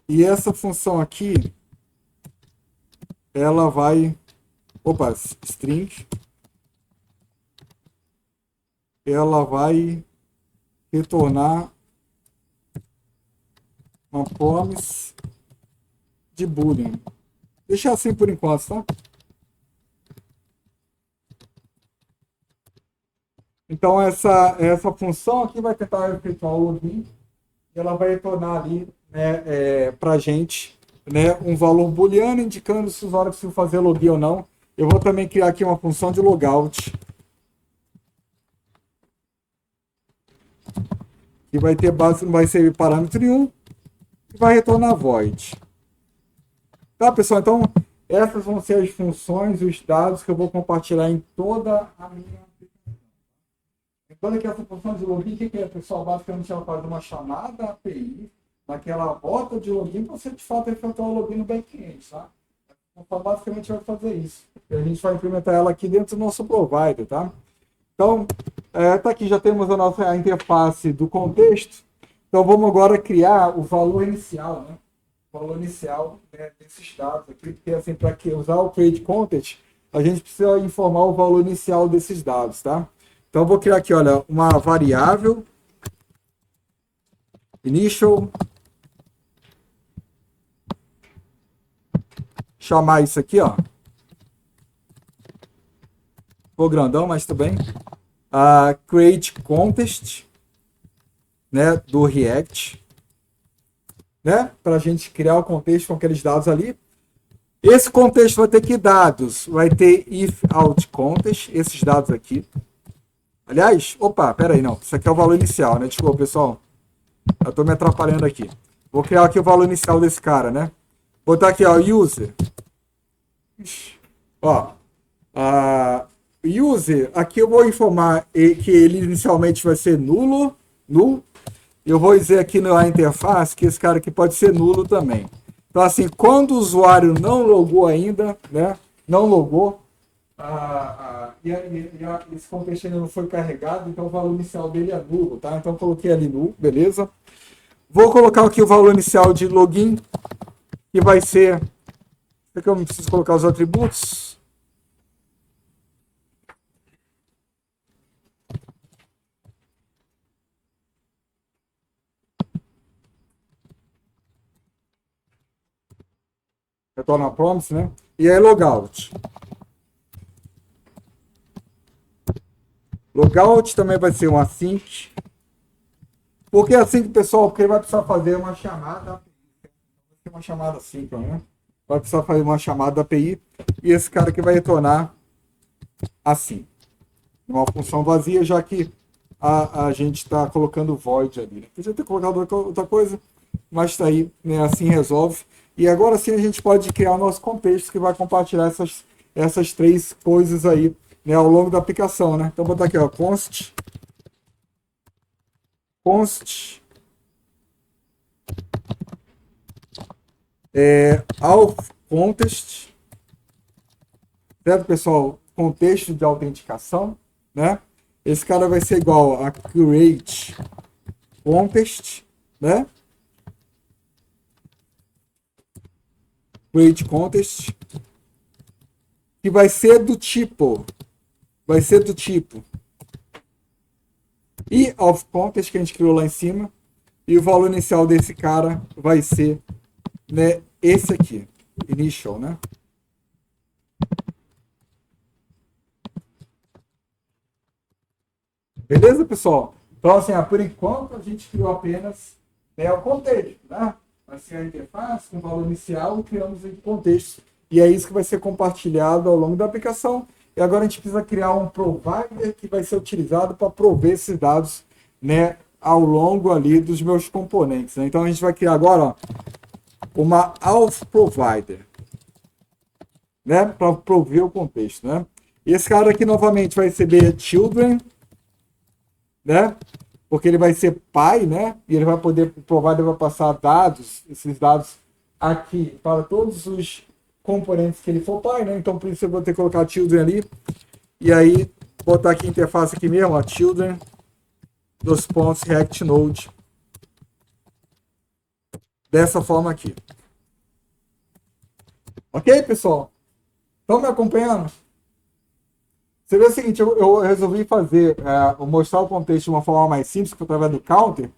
E essa função aqui, ela vai. Opa, string. Ela vai retornar uma promise de boolean. Deixa assim por enquanto, tá? Então, essa função aqui vai tentar efetuar o login. E ela vai retornar ali, né, para a gente, né, um valor booleano indicando se o usuário precisa fazer login ou não. Eu vou também criar aqui uma função de logout, que vai ter base, não vai ser parâmetro nenhum, e vai retornar void. Tá, pessoal? Então, essas vão ser as funções e os dados que eu vou compartilhar em toda a minha aplicação. Lembrando que essa função de login, o que é, pessoal? Basicamente, ela faz uma chamada API naquela rota de login para você, de fato, efetuar o login no back-end, tá? Então, basicamente, vai fazer isso. E a gente vai implementar ela aqui dentro do nosso provider, tá? Então, tá aqui, já temos a interface do contexto. Então, vamos agora criar o valor inicial, né? O valor inicial, né, desses dados aqui, porque assim, para usar o create content, a gente precisa informar o valor inicial desses dados, tá? Então, eu vou criar aqui, olha, uma variável initial, chamar isso aqui, ó. Ficou grandão, mas tudo bem. Create contest, né, do React, né, para a gente criar o contexto com aqueles dados ali. Esse contexto vai ter que dados? Vai ter if out contest, esses dados aqui. Aliás, opa, pera aí, não. Isso aqui é o valor inicial, né? Desculpa, pessoal. Eu tô me atrapalhando aqui. Vou criar aqui o valor inicial desse cara, né? Vou botar aqui, ó, user. Ó, user, aqui eu vou informar que ele inicialmente vai ser null. Eu vou dizer aqui na interface que esse cara aqui pode ser nulo também. Então, assim, quando o usuário não logou ainda, né? Não logou, esse contexto ainda não foi carregado, então o valor inicial dele é nulo, tá? Então, eu coloquei ali null, beleza? Vou colocar aqui o valor inicial de login, que vai ser. Será que eu preciso colocar os atributos? retorna promise, né? E aí logout. Logout também vai ser um async. Por que async, pessoal? Porque vai precisar fazer uma chamada. Uma chamada assim, né? Vai precisar fazer uma chamada da API e esse cara que vai retornar assim. Uma função vazia, já que a gente está colocando void ali. Né? Podia ter colocado outra coisa, mas está aí, né? Assim resolve. E agora sim a gente pode criar o nosso contexto que vai compartilhar essas três coisas aí, né? Ao longo da aplicação, né? Então vou botar aqui, ó, const auth context, certo, pessoal? Contexto de autenticação, né? Esse cara vai ser igual a create context, né? Create context, que vai ser do tipo e of context que a gente criou lá em cima, e o valor inicial desse cara vai ser, né, esse aqui, initial, né? Beleza, pessoal? Então, assim, por enquanto a gente criou apenas, né, o contexto, né? Vai ser a interface com o valor inicial, criamos o contexto. E é isso que vai ser compartilhado ao longo da aplicação. E agora a gente precisa criar um provider que vai ser utilizado para prover esses dados, né, ao longo ali dos meus componentes. Né? Então a gente vai criar agora, ó, uma auth provider, né, para prover o contexto, né? E esse cara aqui novamente vai receber children, né? Porque ele vai ser pai, né? E ele vai poder, o provider vai passar dados, esses dados aqui para todos os componentes que ele for pai, né? Então por isso eu vou ter que colocar children ali. E aí botar aqui a interface aqui mesmo, ó, children dos pontos React Node. Dessa forma aqui. Ok, pessoal? Estão me acompanhando? Você vê o seguinte, eu resolvi fazer, mostrar o contexto de uma forma mais simples, que foi através do counter,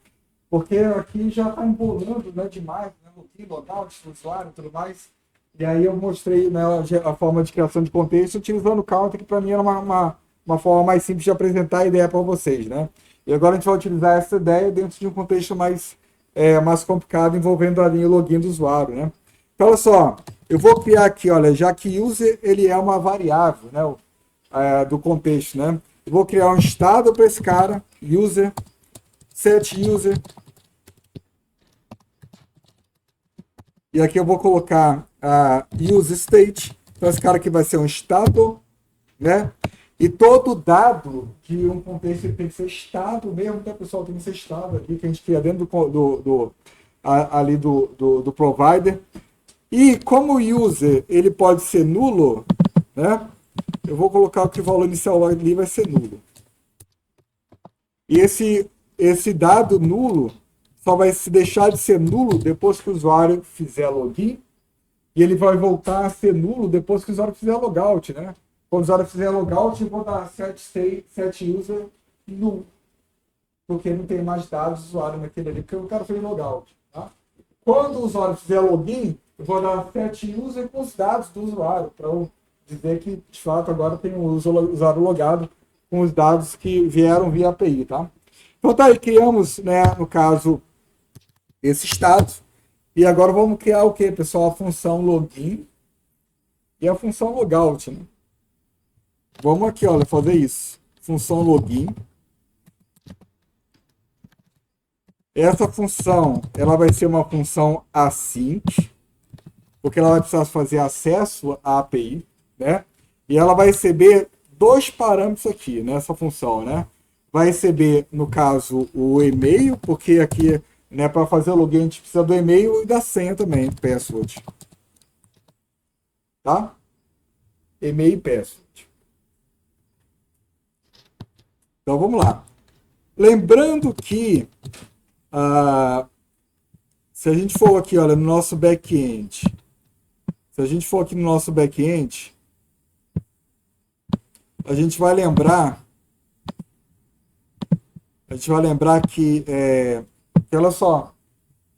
porque aqui já está embolando, né, demais, né, login, logout, usuário e tudo mais. E aí eu mostrei, né, a forma de criação de contexto utilizando o counter, que para mim era uma forma mais simples de apresentar a ideia para vocês, né? E agora a gente vai utilizar essa ideia dentro de um contexto mais complicado, envolvendo ali o login do usuário, né? Então, olha só, eu vou criar aqui, olha, já que user ele é uma variável, né? Do contexto, né? Eu vou criar um estado para esse cara, user, set user. E aqui eu vou colocar a use state. Então esse cara aqui vai ser um estado, né? E todo dado de um contexto ele tem que ser estado mesmo, tá, pessoal? Tem que ser estado aqui, que a gente cria dentro do provider. E como o user ele pode ser nulo, né? Eu vou colocar que o valor inicial ali vai ser nulo. E esse dado nulo só vai se deixar de ser nulo depois que o usuário fizer login. E ele vai voltar a ser nulo depois que o usuário fizer logout, né? Quando o usuário fizer logout, eu vou dar set user null. Porque não tem mais dados do usuário naquele ali, porque o cara fez logout. Tá? Quando o usuário fizer login, eu vou dar set user com os dados do usuário, para dizer que, de fato, agora tem um usuário logado com os dados que vieram via API, tá? Então tá aí, criamos, né, no caso, esse estado. E agora vamos criar o que, pessoal? A função login e a função logout, né? Vamos aqui, olha, fazer isso. Função login. Essa função, ela vai ser uma função async, porque ela vai precisar fazer acesso à API, né? E ela vai receber dois parâmetros aqui nessa função, né? Vai receber, no caso, o e-mail, porque aqui, né, para fazer o login a gente precisa do e-mail e da senha também, password. Tá? E-mail e password. Então vamos lá. Lembrando que se a gente for aqui, olha, no nosso back-end, a gente vai lembrar que, olha só,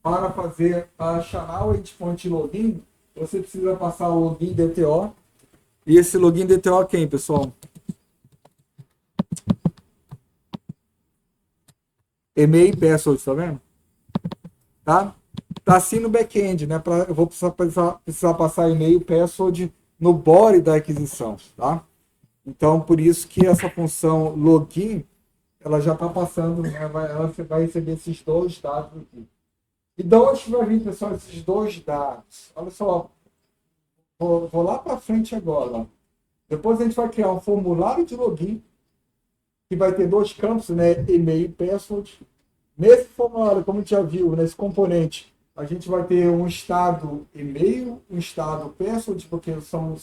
para chamar o endpoint login, você precisa passar o login DTO. E esse login DTO é quem, pessoal? E-mail e password, tá vendo? Tá? Tá assim no back-end, né? Eu vou precisar passar e-mail e password no body da aquisição, tá? Então, por isso que essa função login, ela já está passando, né? Ela vai receber esses dois dados aqui. E de onde vai vir, pessoal, esses dois dados? Olha só, vou lá para frente agora. Depois a gente vai criar um formulário de login, que vai ter dois campos, né? E-mail e password. Nesse formulário, como a gente já viu, nesse componente, a gente vai ter um estado e-mail, um estado password, porque são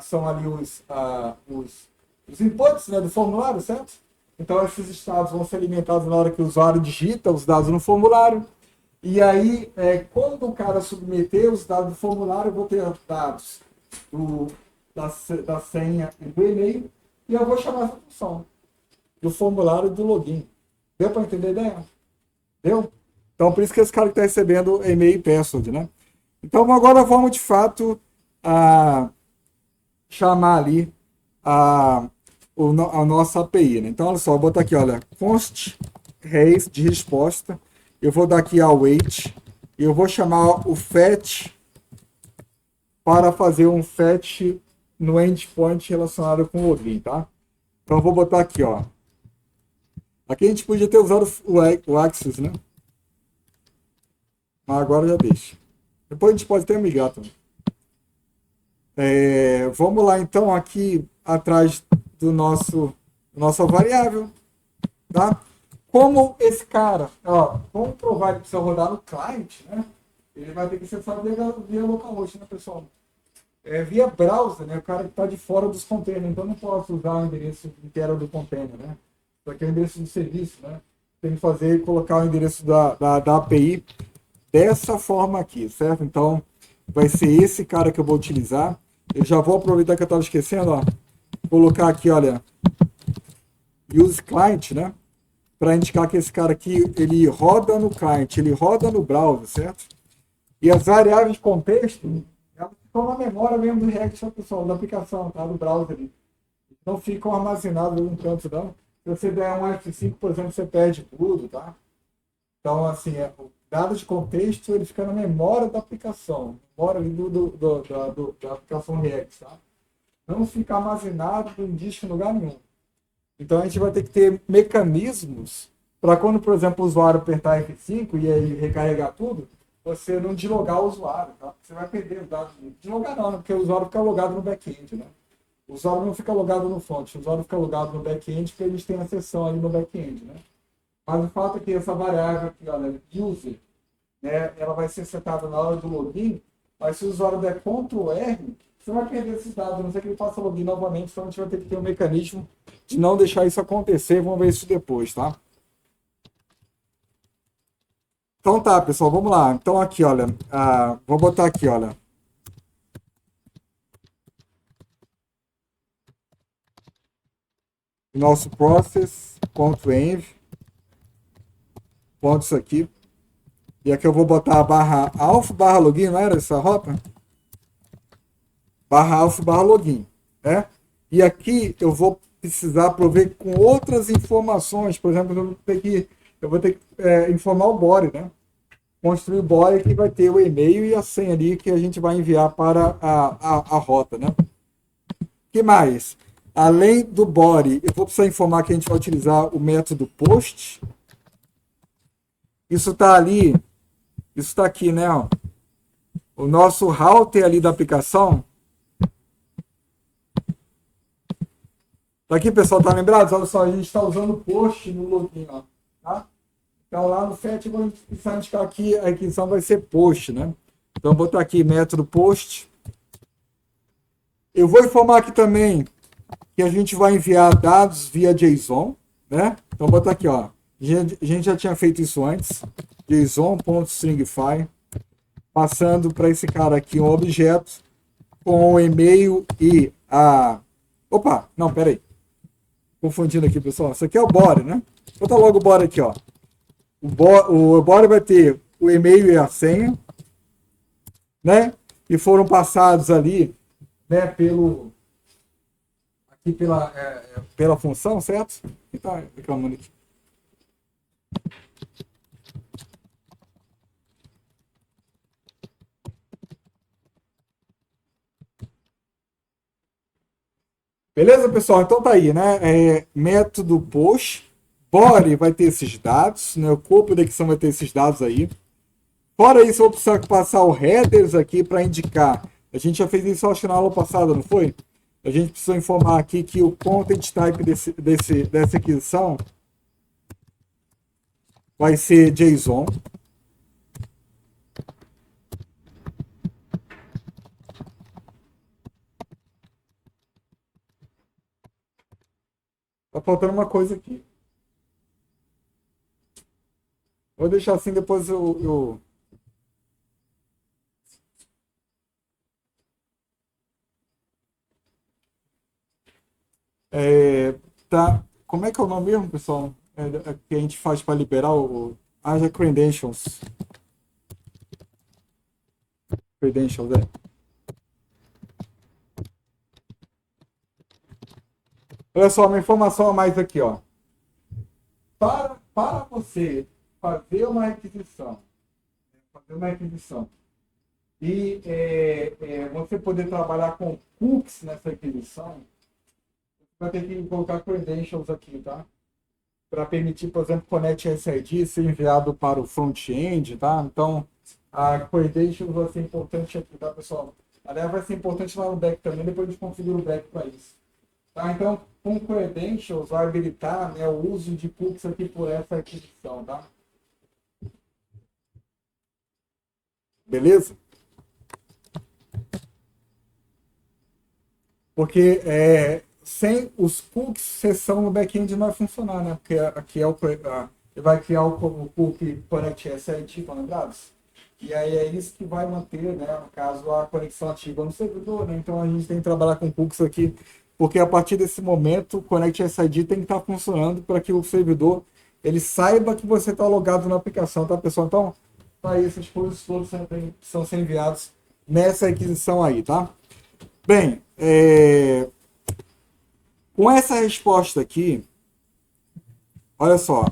são ali os inputs, né, do formulário, certo? Então, esses estados vão ser alimentados na hora que o usuário digita os dados no formulário. E aí, quando o cara submeter os dados do formulário, eu vou ter dados da senha e do e-mail, e eu vou chamar essa função do formulário do login. Deu para entender a ideia? Deu? Então, por isso que esse cara está recebendo e-mail e password, né? Então, agora vamos, de fato, chamar ali a nossa API, né? Então, olha só, eu vou botar aqui, olha, const raise de resposta. Eu vou dar aqui await. E eu vou chamar o fetch para fazer um fetch no endpoint relacionado com o login, tá? Então, eu vou botar aqui, ó. Aqui a gente podia ter usado o Access, né? Mas agora já deixa. Depois a gente pode até migrar também. Vamos lá, então, aqui atrás do nossa variável, tá? Como esse cara, ó, vamos provar que precisa rodar no client, né? Ele vai ter que ser acessado via localhost, né, pessoal? Via browser, né? O cara que está de fora dos containers, então não posso usar o endereço inteiro do container, né? Isso aqui é o endereço do serviço, né? Tem que fazer colocar o endereço da API dessa forma aqui, certo? Então, vai ser esse cara que eu vou utilizar. Eu já vou aproveitar que eu estava esquecendo, ó, colocar aqui, olha, use client, né? Para indicar que esse cara aqui, ele roda no client, ele roda no browser, certo? E as variáveis de contexto, elas ficam na memória mesmo do React, pessoal, da aplicação, tá? Do browser ali. Não ficam armazenadas em canto, não. Se você der um F5, por exemplo, você perde tudo, tá? Então, assim, dados de contexto, ele fica na memória da aplicação, memória ali da aplicação React, tá? Não fica armazenado em disco em lugar nenhum. Então, a gente vai ter que ter mecanismos para quando, por exemplo, o usuário apertar F5 e aí recarregar tudo, você não deslogar o usuário, tá? Você vai perder os dados. Deslogar não, né? Porque o usuário fica logado no back-end, né? O usuário não fica logado no front, o usuário fica logado no back-end porque eles têm a seção ali no back-end, né? Mas o fato é que essa variável aqui, olha, user, né, ela vai ser setada na hora do login, mas se o usuário der Ctrl R, você vai perder esses dados, a não ser que ele faça login novamente, então a gente vai ter que ter um mecanismo de não deixar isso acontecer, vamos ver isso depois, tá? Então tá, pessoal, vamos lá. Então aqui, olha, vou botar aqui, olha. Nosso process.env, ponto isso aqui. E aqui eu vou botar a barra alpha barra login, não era essa rota? Barra alpha barra login, né? E aqui eu vou precisar prover com outras informações, por exemplo, eu vou ter que informar o body, né? Construir o body que vai ter o e-mail e a senha ali que a gente vai enviar para a rota, né? O que mais? Além do body, eu vou precisar informar que a gente vai utilizar o método post. Isso está ali, isso está aqui, né? Ó. O nosso router ali da aplicação. Tá aqui, pessoal, tá lembrado? Olha só, a gente está usando post no login, ó, tá? Então lá no FET eu vou precisar indicar aqui a requisição vai ser post, né? Então vou botar aqui método post. Eu vou informar aqui também que a gente vai enviar dados via JSON, né? Então vou botar aqui, ó. A gente já tinha feito isso antes. JSON.stringify, passando para esse cara aqui um objeto com o e-mail e a... Opa, não, peraí. Confundindo aqui, pessoal. Isso aqui é o body, né? Vou botar logo o body aqui, ó. O body vai ter o e-mail e a senha. né? E foram passados ali, né, aqui pela função, certo? Quem tá reclamando aqui? Beleza, pessoal? Então tá aí, né? Método push, body vai ter esses dados, né? O corpo da dicção vai ter esses dados aí. Fora isso, eu vou precisar passar o headers aqui para indicar. A gente já fez isso, acho que na aula passada, não foi? A gente precisou informar aqui que o content type dessa aquisição vai ser JSON. Tá faltando uma coisa aqui. Vou deixar assim, depois eu... Tá. Como é que é o nome mesmo, pessoal? Que a gente faz para liberar o Azure Credentials. Credentials, é. Olha só, uma informação a mais aqui, ó. Para você fazer uma requisição e você poder trabalhar com cookies nessa requisição, você vai ter que colocar credentials aqui, tá? Para permitir, por exemplo, Connect SID ser enviado para o front-end, tá? Então, a credentials vai ser importante aqui, tá, pessoal? Aliás, vai ser importante lá no back também, depois a gente configura o back para isso. Tá? Então, com credentials vai habilitar, né, o uso de cookies aqui por essa aquisição, tá? Beleza? Porque sem os cookies, sessão no back-end não vai funcionar, né? Porque aqui ele vai criar o cookie Connect SIT, estão lembrados? E aí é isso que vai manter, né, no caso, a conexão ativa no servidor, né? Então a gente tem que trabalhar com cookies aqui, porque a partir desse momento o Connect SID tem que estar funcionando para que o servidor ele saiba que você está logado na aplicação, tá, pessoal? Então, tá aí, esses coisas todos são ser enviados nessa aquisição aí, tá? Bem, com essa resposta aqui, olha só,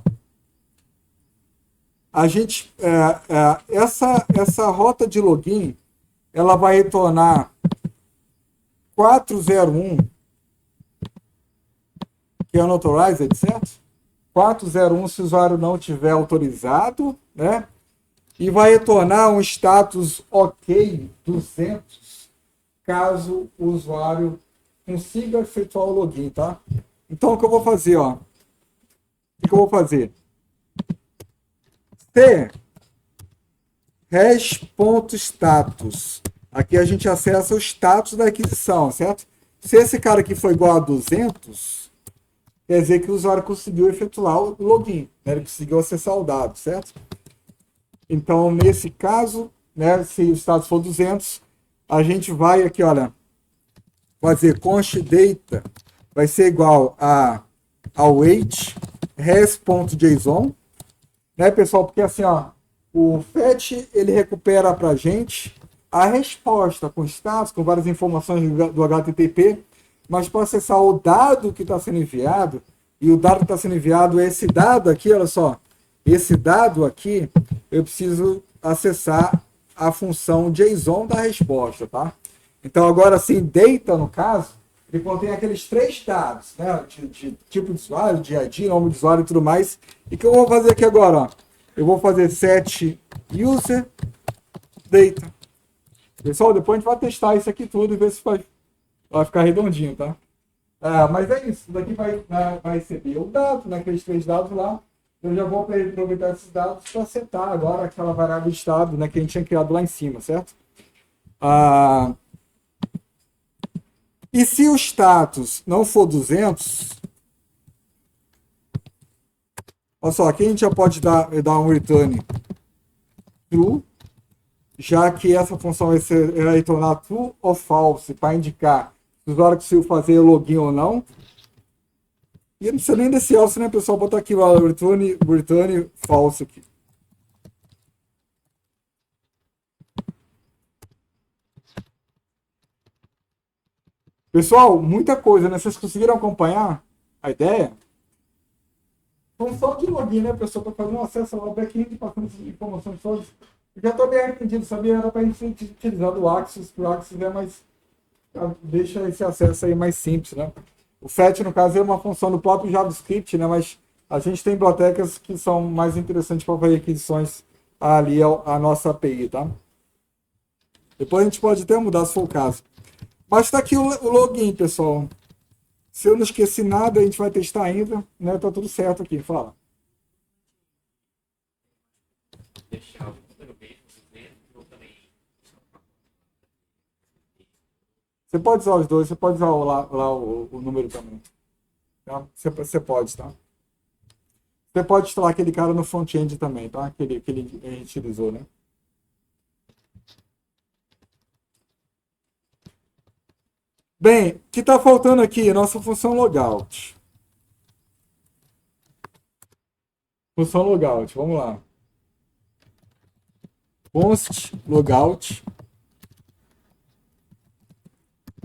a gente, essa rota de login, ela vai retornar 401, que é unauthorized, certo? 401 se o usuário não tiver autorizado, né? E vai retornar um status OK 200, caso o usuário consiga efetuar o login, tá? Então, o que eu vou fazer, ó? O que eu vou fazer? Se res.status. Aqui a gente acessa o status da aquisição, certo? Se esse cara aqui foi igual a 200, quer dizer que o usuário conseguiu efetuar o login, né? Ele conseguiu acessar o dado, certo? Então, nesse caso, né, se o status for 200, a gente vai aqui, olha, fazer const data vai ser igual a await res.json, né, pessoal? Porque assim, ó, o fetch ele recupera para a gente a resposta com status, com várias informações do HTTP, mas para acessar o dado que está sendo enviado, e o dado que está sendo enviado é esse dado aqui, olha só, esse dado aqui, eu preciso acessar a função JSON da resposta, tá? Então agora sim, data no caso, ele contém aqueles três dados, né? De tipo de usuário, de ID, nome de usuário e tudo mais. E o que eu vou fazer aqui agora? Ó? Eu vou fazer set user data. Pessoal, depois a gente vai testar isso aqui tudo e ver se vai ficar redondinho, tá? Mas é isso. Isso daqui vai receber o dado, né? Aqueles três dados lá. Eu já vou aproveitar esses dados para setar agora aquela variável de estado, né, que a gente tinha criado lá em cima, certo? E se o status não for 200, olha só, aqui a gente já pode dar um return true, já que essa função vai retornar true ou false para indicar se o usuário conseguiu fazer login ou não. E não precisa nem desse else, né, pessoal? Botar aqui o return false aqui. Pessoal, muita coisa, né? Vocês conseguiram acompanhar a ideia? Função de login, né, pessoal? Para fazer um acesso ao back-end, passando essas informações todas. Eu já estou bem arrependido, sabia? Era para a gente utilizar do Axis, que o Axis é mais. Deixa esse acesso aí mais simples, né? O FET, no caso, é uma função do próprio JavaScript, né? Mas a gente tem bibliotecas que são mais interessantes para fazer aquisições ali a nossa API, tá? Depois a gente pode até mudar se for o caso. Mas está aqui o login, pessoal. Se eu não esqueci nada, a gente vai testar ainda, né? Tá tudo certo aqui, fala. Deixar o número mesmo dentro também. Você pode usar os dois, você pode usar lá o número também. Tá? Você pode, tá? Você pode instalar aquele cara no front-end também, tá? Aquele que a gente utilizou, né? Bem, o que está faltando aqui? Nossa função logout. Função logout, vamos lá. Const logout.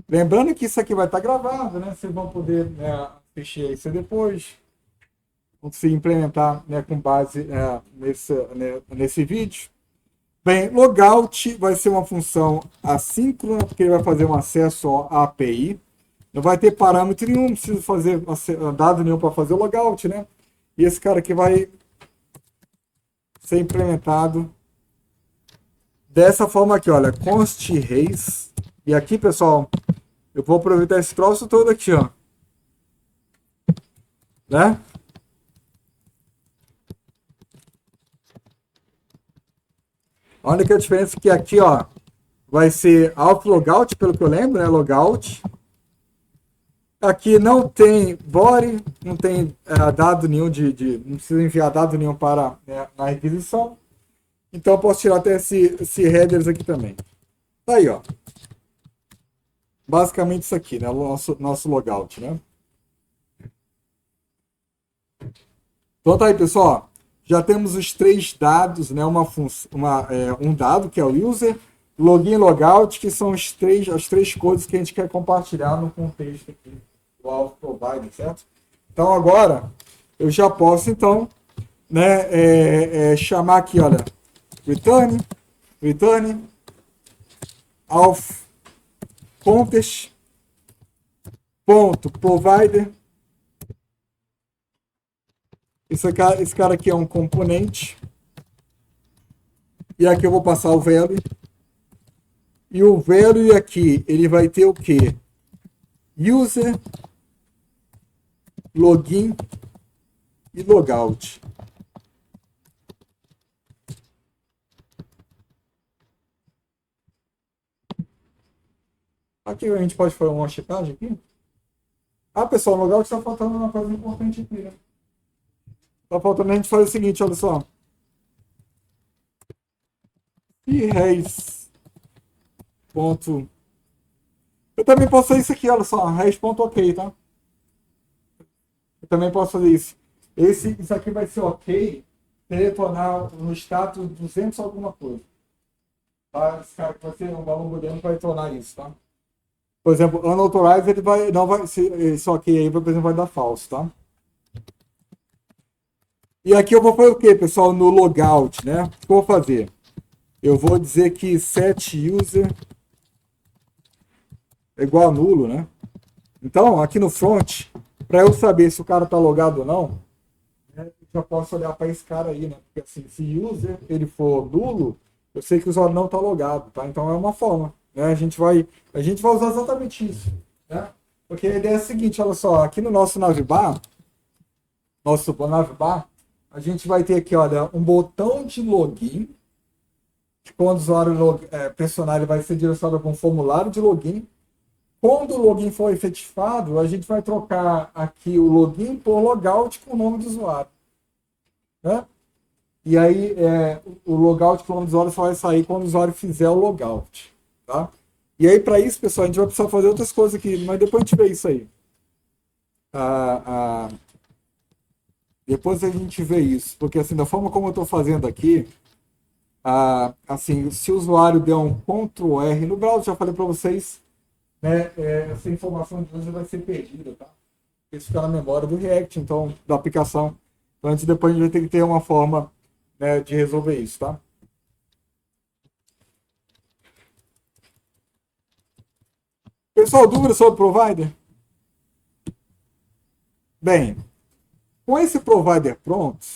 Lembrando que isso aqui vai estar gravado, né? Vocês vão poder assistir isso depois. Vamos se implementar, né, com base nesse vídeo. Bem, logout vai ser uma função assíncrona, porque ele vai fazer um acesso à API. Não vai ter parâmetro nenhum, não precisa fazer dado nenhum para fazer o logout, né? E esse cara aqui vai ser implementado dessa forma aqui, olha, const raise. E aqui, pessoal, eu vou aproveitar esse troço todo aqui, ó. Né? A única diferença é que aqui, ó, vai ser auto logout, pelo que eu lembro, né? Logout. Aqui não tem body, não tem dado nenhum não precisa enviar dado nenhum para na requisição. Então eu posso tirar até esse headers aqui também. Tá aí, ó. Basicamente isso aqui, né? O nosso logout, né? Então tá aí, pessoal. Já temos os três dados, né? Um dado que é o user, login e logout, que são as três coisas que a gente quer compartilhar no contexto aqui do Auth Provider, certo? Então agora eu já posso então, né, chamar aqui, olha, return auth context ponto provider. Esse cara aqui é um componente. E aqui eu vou passar o value. E o value aqui, ele vai ter o quê? User, login e logout. Aqui a gente pode fazer uma checagem aqui. Ah, pessoal, no logout está faltando uma coisa importante aqui, né? Tá faltando a gente fazer o seguinte, olha só. E res. Ponto. Eu também posso fazer isso aqui, olha só. Res.ok, tá? Eu também posso fazer isso. Isso aqui vai ser ok se retornar no status 200 alguma coisa. Tá? Esse cara que vai ser um valor booleano vai retornar isso, tá? Por exemplo, unauthorized, ele não vai, esse ok aí, por exemplo, vai dar false, tá? E aqui eu vou fazer o que, pessoal? No logout, né? O que eu vou fazer? Eu vou dizer que set user é igual a nulo, né? Então, aqui no front, para eu saber se o cara está logado ou não, né, eu já posso olhar para esse cara aí, né? Porque assim, se user ele for nulo, eu sei que o usuário não está logado, tá? Então é uma forma, né? A gente vai usar exatamente isso, né? Porque a ideia é a seguinte, olha só, aqui no nosso navbar, a gente vai ter aqui, olha, um botão de login, que quando o usuário pressionar, ele vai ser direcionado para um formulário de login. Quando o login for efetivado, a gente vai trocar aqui o login por logout com o nome do usuário. Né? E aí, o logout com o nome do usuário só vai sair quando o usuário fizer o logout. Tá? E aí, para isso, pessoal, a gente vai precisar fazer outras coisas aqui, mas depois a gente vê isso aí. Depois a gente vê isso, porque assim, da forma como eu estou fazendo aqui, assim, se o usuário der um Ctrl R no browser, já falei para vocês, né, essa informação de uso vai ser perdida, tá? Isso fica na memória do React, então, da aplicação. Então, antes depois a gente vai ter que ter uma forma, né, de resolver isso, tá? Pessoal, dúvida sobre o provider? Bem, com esse provider pronto,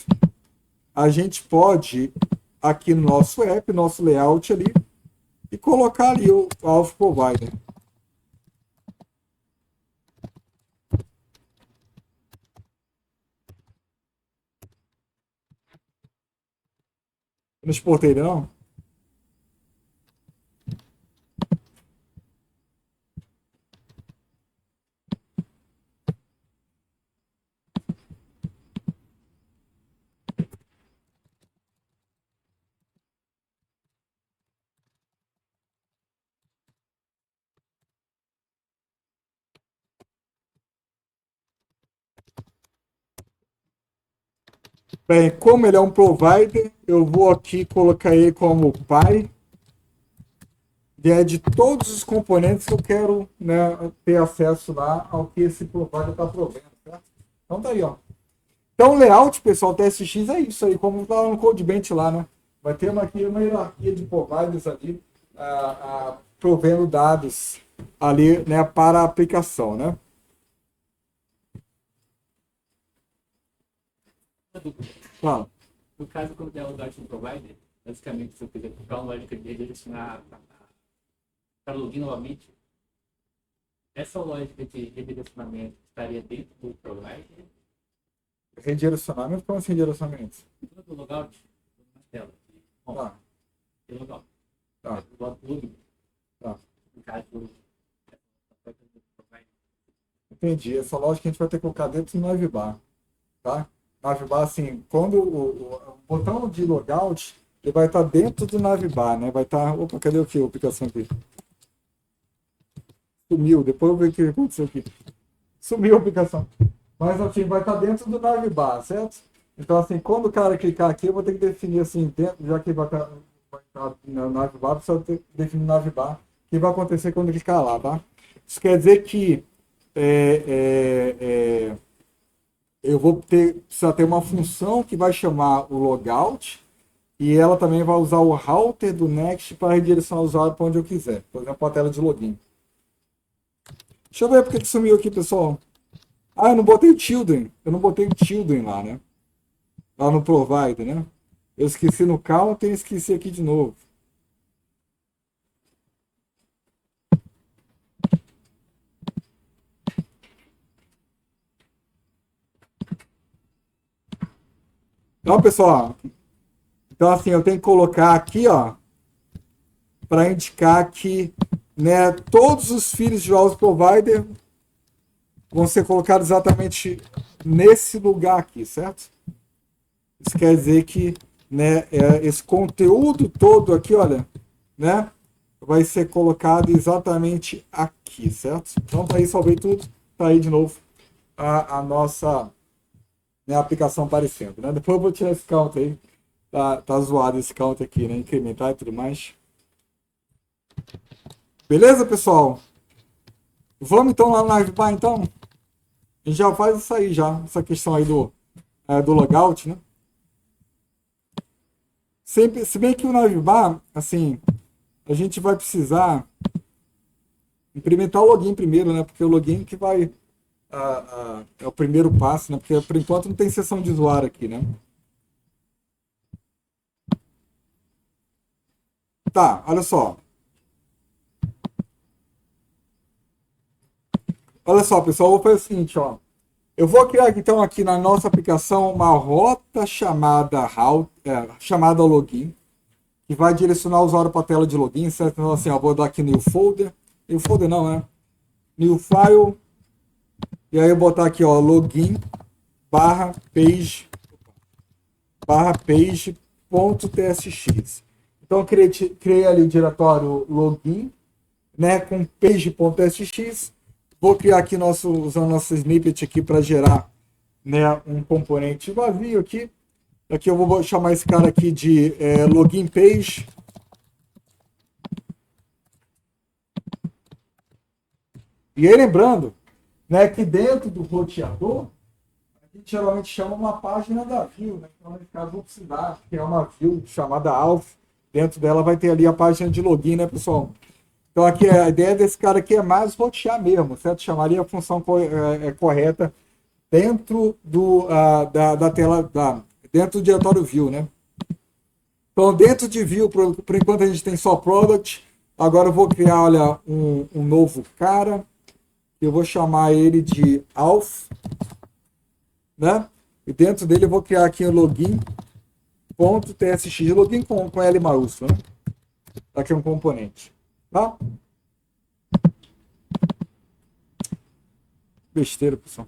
a gente pode, aqui no nosso app, nosso layout ali, e colocar ali o Auth Provider. Não exportei ele, não? Bem, como ele é um provider, eu vou aqui colocar ele como pai de todos os componentes que eu quero, né, ter acesso lá ao que esse provider está provendo. Tá? Então tá aí, ó. Então o layout, pessoal, TSX é isso aí, como está no CodeBench lá, né? Vai ter aqui uma hierarquia de providers ali, provendo dados ali, né, para a aplicação, né? Claro. No caso, quando é o Dart Provider, basicamente, se eu quiser colocar uma lógica de redirecionar para login novamente, essa lógica de redirecionamento estaria dentro do provider? Redirecionamento? Como assim redirecionamento? Do logout, na tela. Bom, Tá. tem logout. Tá. Login. Tá. No caso, Entendi. Essa lógica a gente vai ter que colocar dentro do Navibar, tá? Navibar, assim, quando o botão de logout, ele vai estar dentro do Navibar, né? Vai estar... Opa, cadê o que? A aplicação aqui. Sumiu. Depois eu ver o que aconteceu aqui. Sumiu a aplicação. Mas, assim, vai estar dentro do Navibar, certo? Então, assim, quando o cara clicar aqui, eu vou ter que definir, assim, dentro, já que vai estar no Navibar, precisa definir no Navibar. O que vai acontecer quando clicar lá, tá? Isso quer dizer que eu vou precisar ter uma função que vai chamar o logout e ela também vai usar o router do Next para redirecionar o usuário para onde eu quiser. Por exemplo, a tela de login. Deixa eu ver porque que sumiu aqui, pessoal. Ah, eu não botei o children. Eu não botei o children lá, né? Lá no provider, né? Eu esqueci no counter e esqueci aqui de novo. Então, pessoal, então assim, eu tenho que colocar aqui, ó, para indicar que, né, todos os filhos de House Provider vão ser colocados exatamente nesse lugar aqui, certo? Isso quer dizer que, né, esse conteúdo todo aqui, olha, né, vai ser colocado exatamente aqui, certo? Então tá aí, salvei tudo, tá aí de novo a nossa, né, aplicação aparecendo, né? Depois eu vou tirar esse count aí, tá zoado esse count aqui, né, incrementar e tudo mais. Beleza, pessoal? Vamos então lá no Navibar, então? A gente já faz isso aí, já, essa questão aí do logout, né? Sempre, se bem que o Navibar, assim, a gente vai precisar implementar o login primeiro, né? Porque o login que vai é o primeiro passo, né? Porque por enquanto não tem sessão de usuário aqui, né? Tá, olha só. Olha só, pessoal, eu vou fazer o seguinte, ó. Eu vou criar então aqui na nossa aplicação uma rota chamada login, que vai direcionar o usuário para a tela de login, certo? Então assim, ó, vou dar aqui new folder. New folder não, né? New file. E aí eu botar aqui, ó, login barra page.tsx. Então eu criei ali o diretório login, né, com page.tsx. Vou criar aqui usando nosso snippet aqui para gerar, né, um componente vazio aqui. Aqui eu vou chamar esse cara aqui de login page. E aí lembrando, né, que dentro do roteador, a gente geralmente chama uma página da view, né? Então, nesse caso, vou precisar criar uma view chamada alpha. Dentro dela vai ter ali a página de login, né, pessoal? Então, aqui a ideia desse cara aqui é mais rotear mesmo, certo? Chamaria a função correta dentro da tela, dentro do diretório view, né? Então, dentro de view, por enquanto a gente tem só product. Agora eu vou criar, olha, um novo cara. Eu vou chamar ele de alpha, né? E dentro dele eu vou criar aqui o login.tsx, login com L maiúsculo, né? Aqui é um componente, tá? Besteira, pessoal.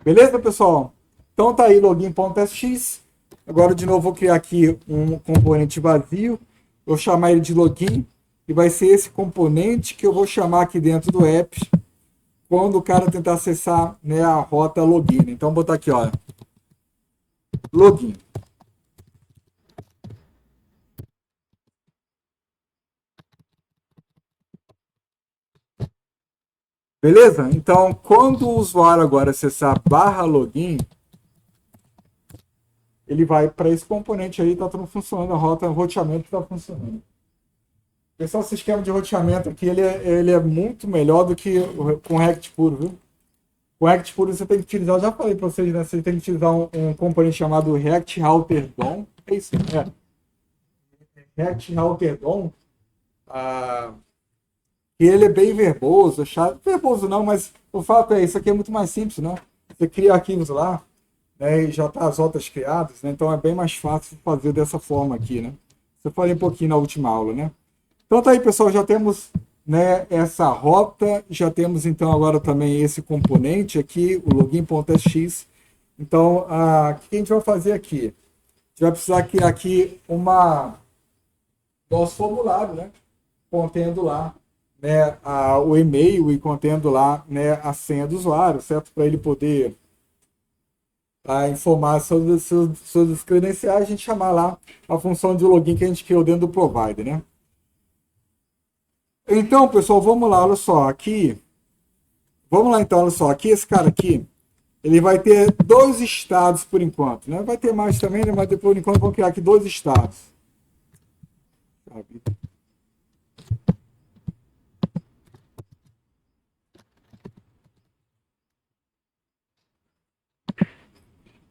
Beleza, pessoal? Então tá aí login.sx. Agora de novo vou criar aqui um componente vazio. Vou chamar ele de login e vai ser esse componente que eu vou chamar aqui dentro do app quando o cara tentar acessar, né, a rota login. Então vou botar aqui, ó, login. Beleza? Então, quando o usuário agora acessar barra login, ele vai para esse componente aí, tá tudo funcionando, a rota, o roteamento está funcionando. Pessoal, esse esquema de roteamento aqui, ele é muito melhor do que com React puro, viu? Com React puro você tem que utilizar, eu já falei para vocês, né? Você tem que utilizar um componente chamado React Router DOM. É isso, React Router DOM. E ele é bem verboso, chato. Verboso não, mas o fato é, isso aqui é muito mais simples, né? Você cria arquivos lá, né? E já tá as rotas criadas, né? Então é bem mais fácil fazer dessa forma aqui, né? Eu falei um pouquinho na última aula, né? Então tá aí, pessoal, já temos, né, essa rota, já temos então agora também esse componente aqui, o login.sx. Então, o que a gente vai fazer aqui? A gente vai precisar criar aqui nosso formulário, né, contendo lá, né, o e-mail e contendo lá, né, a senha do usuário, certo? Para ele poder informar sobre os seus credenciais, a gente chamar lá a função de login que a gente criou dentro do provider, né? Então, pessoal, vamos lá, olha só, aqui. Vamos lá então, olha só, aqui esse cara aqui, ele vai ter dois estados por enquanto, né? Vai ter mais também, né? Mas por enquanto vamos criar aqui dois estados.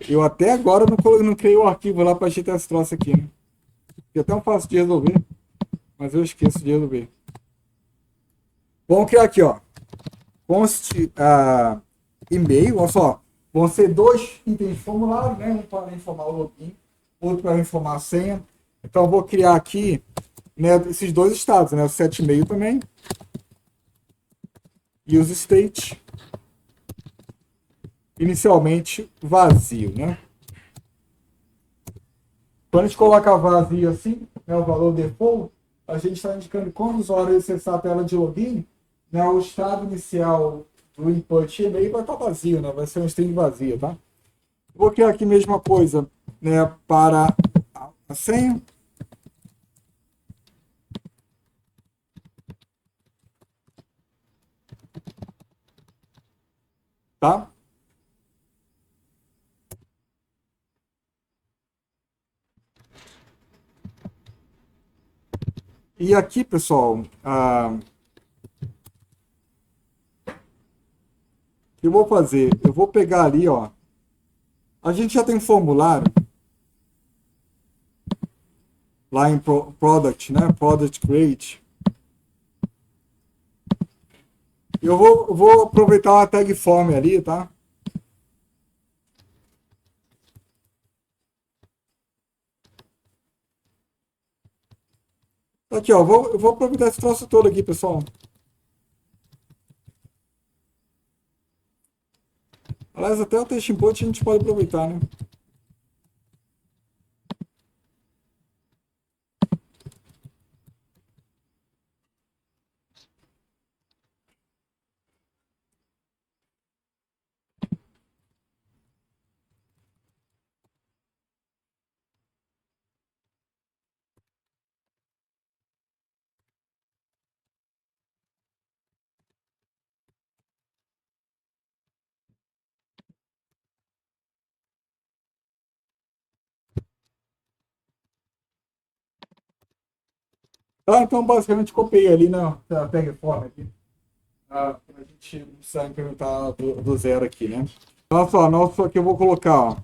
Eu até agora não criei o arquivo lá para ajeitar esse troço aqui, né? Que é tão fácil de resolver, mas eu esqueço de resolver. Vamos criar aqui, ó. Const e-mail, olha só. Vão ser dois itens de formulário, né? Um para informar o login, outro para informar a senha. Então eu vou criar aqui, né, esses dois estados, né? O set e-mail também. E os state inicialmente vazio, né? Quando a gente coloca vazio assim, né, o valor default, a gente está indicando que quando o usuário acessar a tela de login, né, o estado inicial do input e-mail vai estar vazio, né? Vai ser um string vazio, tá? Vou criar aqui a mesma coisa, né, para a senha. Tá? E aqui, pessoal, o que eu vou fazer? Eu vou pegar ali, ó. A gente já tem um formulário lá em Product, né? Product Create. Eu vou aproveitar a tag form ali, tá? Aqui, ó. Eu vou aproveitar esse troço todo aqui, pessoal. Aliás, até o text input a gente pode aproveitar, né? Tá, então basicamente copiei ali na tag form aqui. Pra gente não precisar implementar do zero aqui, né? Nossa, aqui eu vou colocar, ó.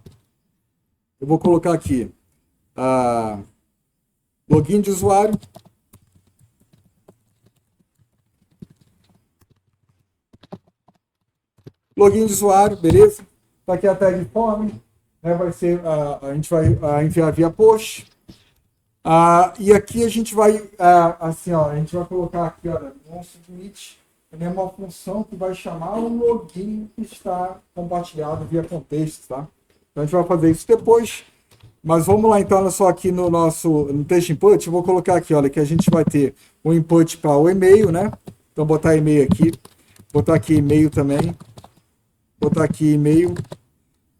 Eu vou colocar aqui login de usuário. Login de usuário, beleza? Tá aqui a tag form, né? Vai ser, a gente vai enviar via post. E aqui a gente vai, assim, ó, a gente vai colocar aqui, olha, no submit, é uma função que vai chamar o login que está compartilhado via contexto, tá? Então a gente vai fazer isso depois. Mas vamos lá então, olha só aqui no texto input, eu vou colocar aqui, olha, que a gente vai ter o input para o e-mail, né? Então botar e-mail aqui, botar aqui e-mail também, botar aqui e-mail.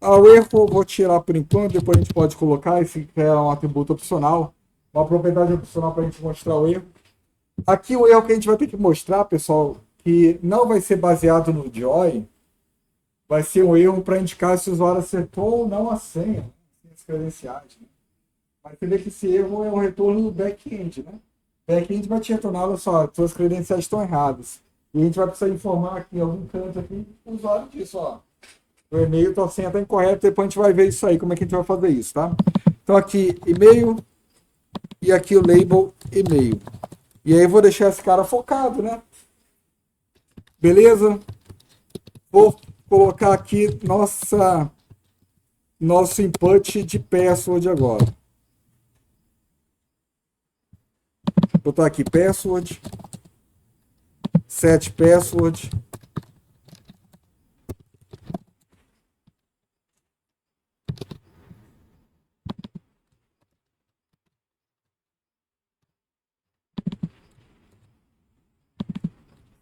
O erro eu vou tirar por enquanto, depois a gente pode colocar, esse é um atributo opcional, uma propriedade opcional para a gente mostrar o erro. Aqui o erro que a gente vai ter que mostrar, pessoal, que não vai ser baseado no join, vai ser um erro para indicar se o usuário acertou ou não a senha, as credenciais, né? Mas você vê que esse erro é um retorno do back-end, né? Back-end vai te retornar, olha só, suas credenciais estão erradas. E a gente vai precisar informar aqui em algum canto aqui o usuário disso, ó. O e-mail, tua senha está incorreta, depois a gente vai ver isso aí, como é que a gente vai fazer isso, tá? Então aqui, e-mail, e aqui o label e-mail. E aí eu vou deixar esse cara focado, né? Beleza? Vou colocar aqui nosso input de password agora. Vou botar aqui password, set password.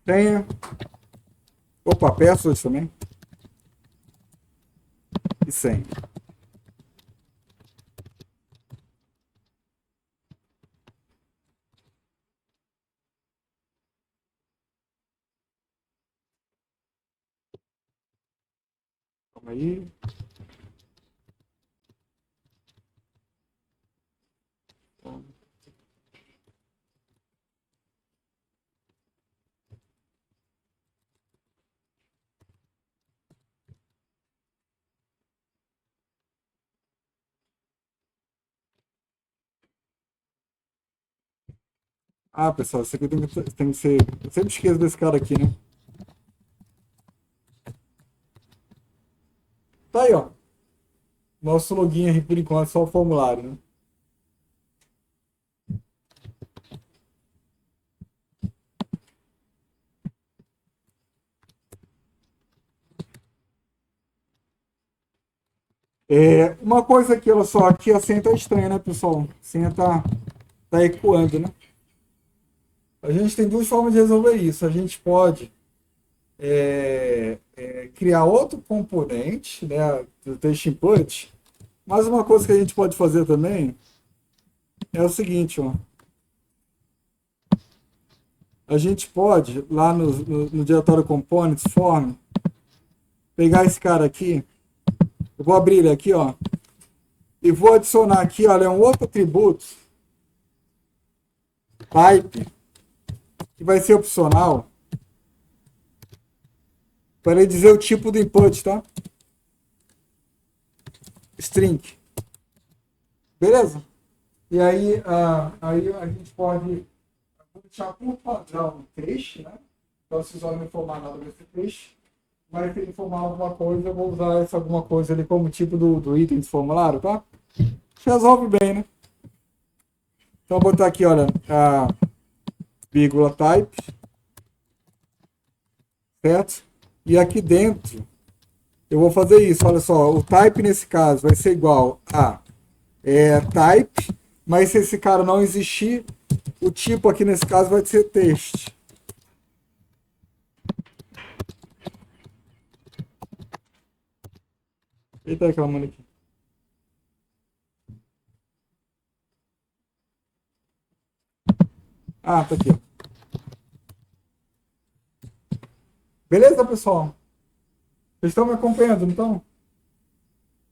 Senha. Opa, password também. E senha. Calma aí. Pessoal, isso aqui tem que ser. Eu sempre esqueço desse cara aqui, né? Tá aí, ó. Nosso login aí, por enquanto, só o formulário, né? Uma coisa aqui, olha só, aqui a senha tá estranha, né, pessoal? A senha tá ecoando, né? A gente tem duas formas de resolver isso. A gente pode criar outro componente, né, do text input, mas uma coisa que a gente pode fazer também é o seguinte, ó. A gente pode, lá no diretório components, form, pegar esse cara aqui, eu vou abrir ele aqui, ó, e vou adicionar aqui, olha, um outro atributo, type, que vai ser opcional, para ele dizer o tipo do input, tá? String. Beleza? E aí, aí a gente pode deixar por padrão texto, né? Então, se o usuário não informar nada desse texto, mas se ele informar alguma coisa, eu vou usar essa alguma coisa ali como tipo do item de formulário, tá? Resolve bem, né? Então, vou botar aqui, olha, vírgula type, certo? E aqui dentro, eu vou fazer isso, olha só, o type nesse caso vai ser igual a type, mas se esse cara não existir, o tipo aqui nesse caso vai ser text. Eita, reclamando aqui. Tá aqui. Beleza, pessoal? Vocês estão me acompanhando, então?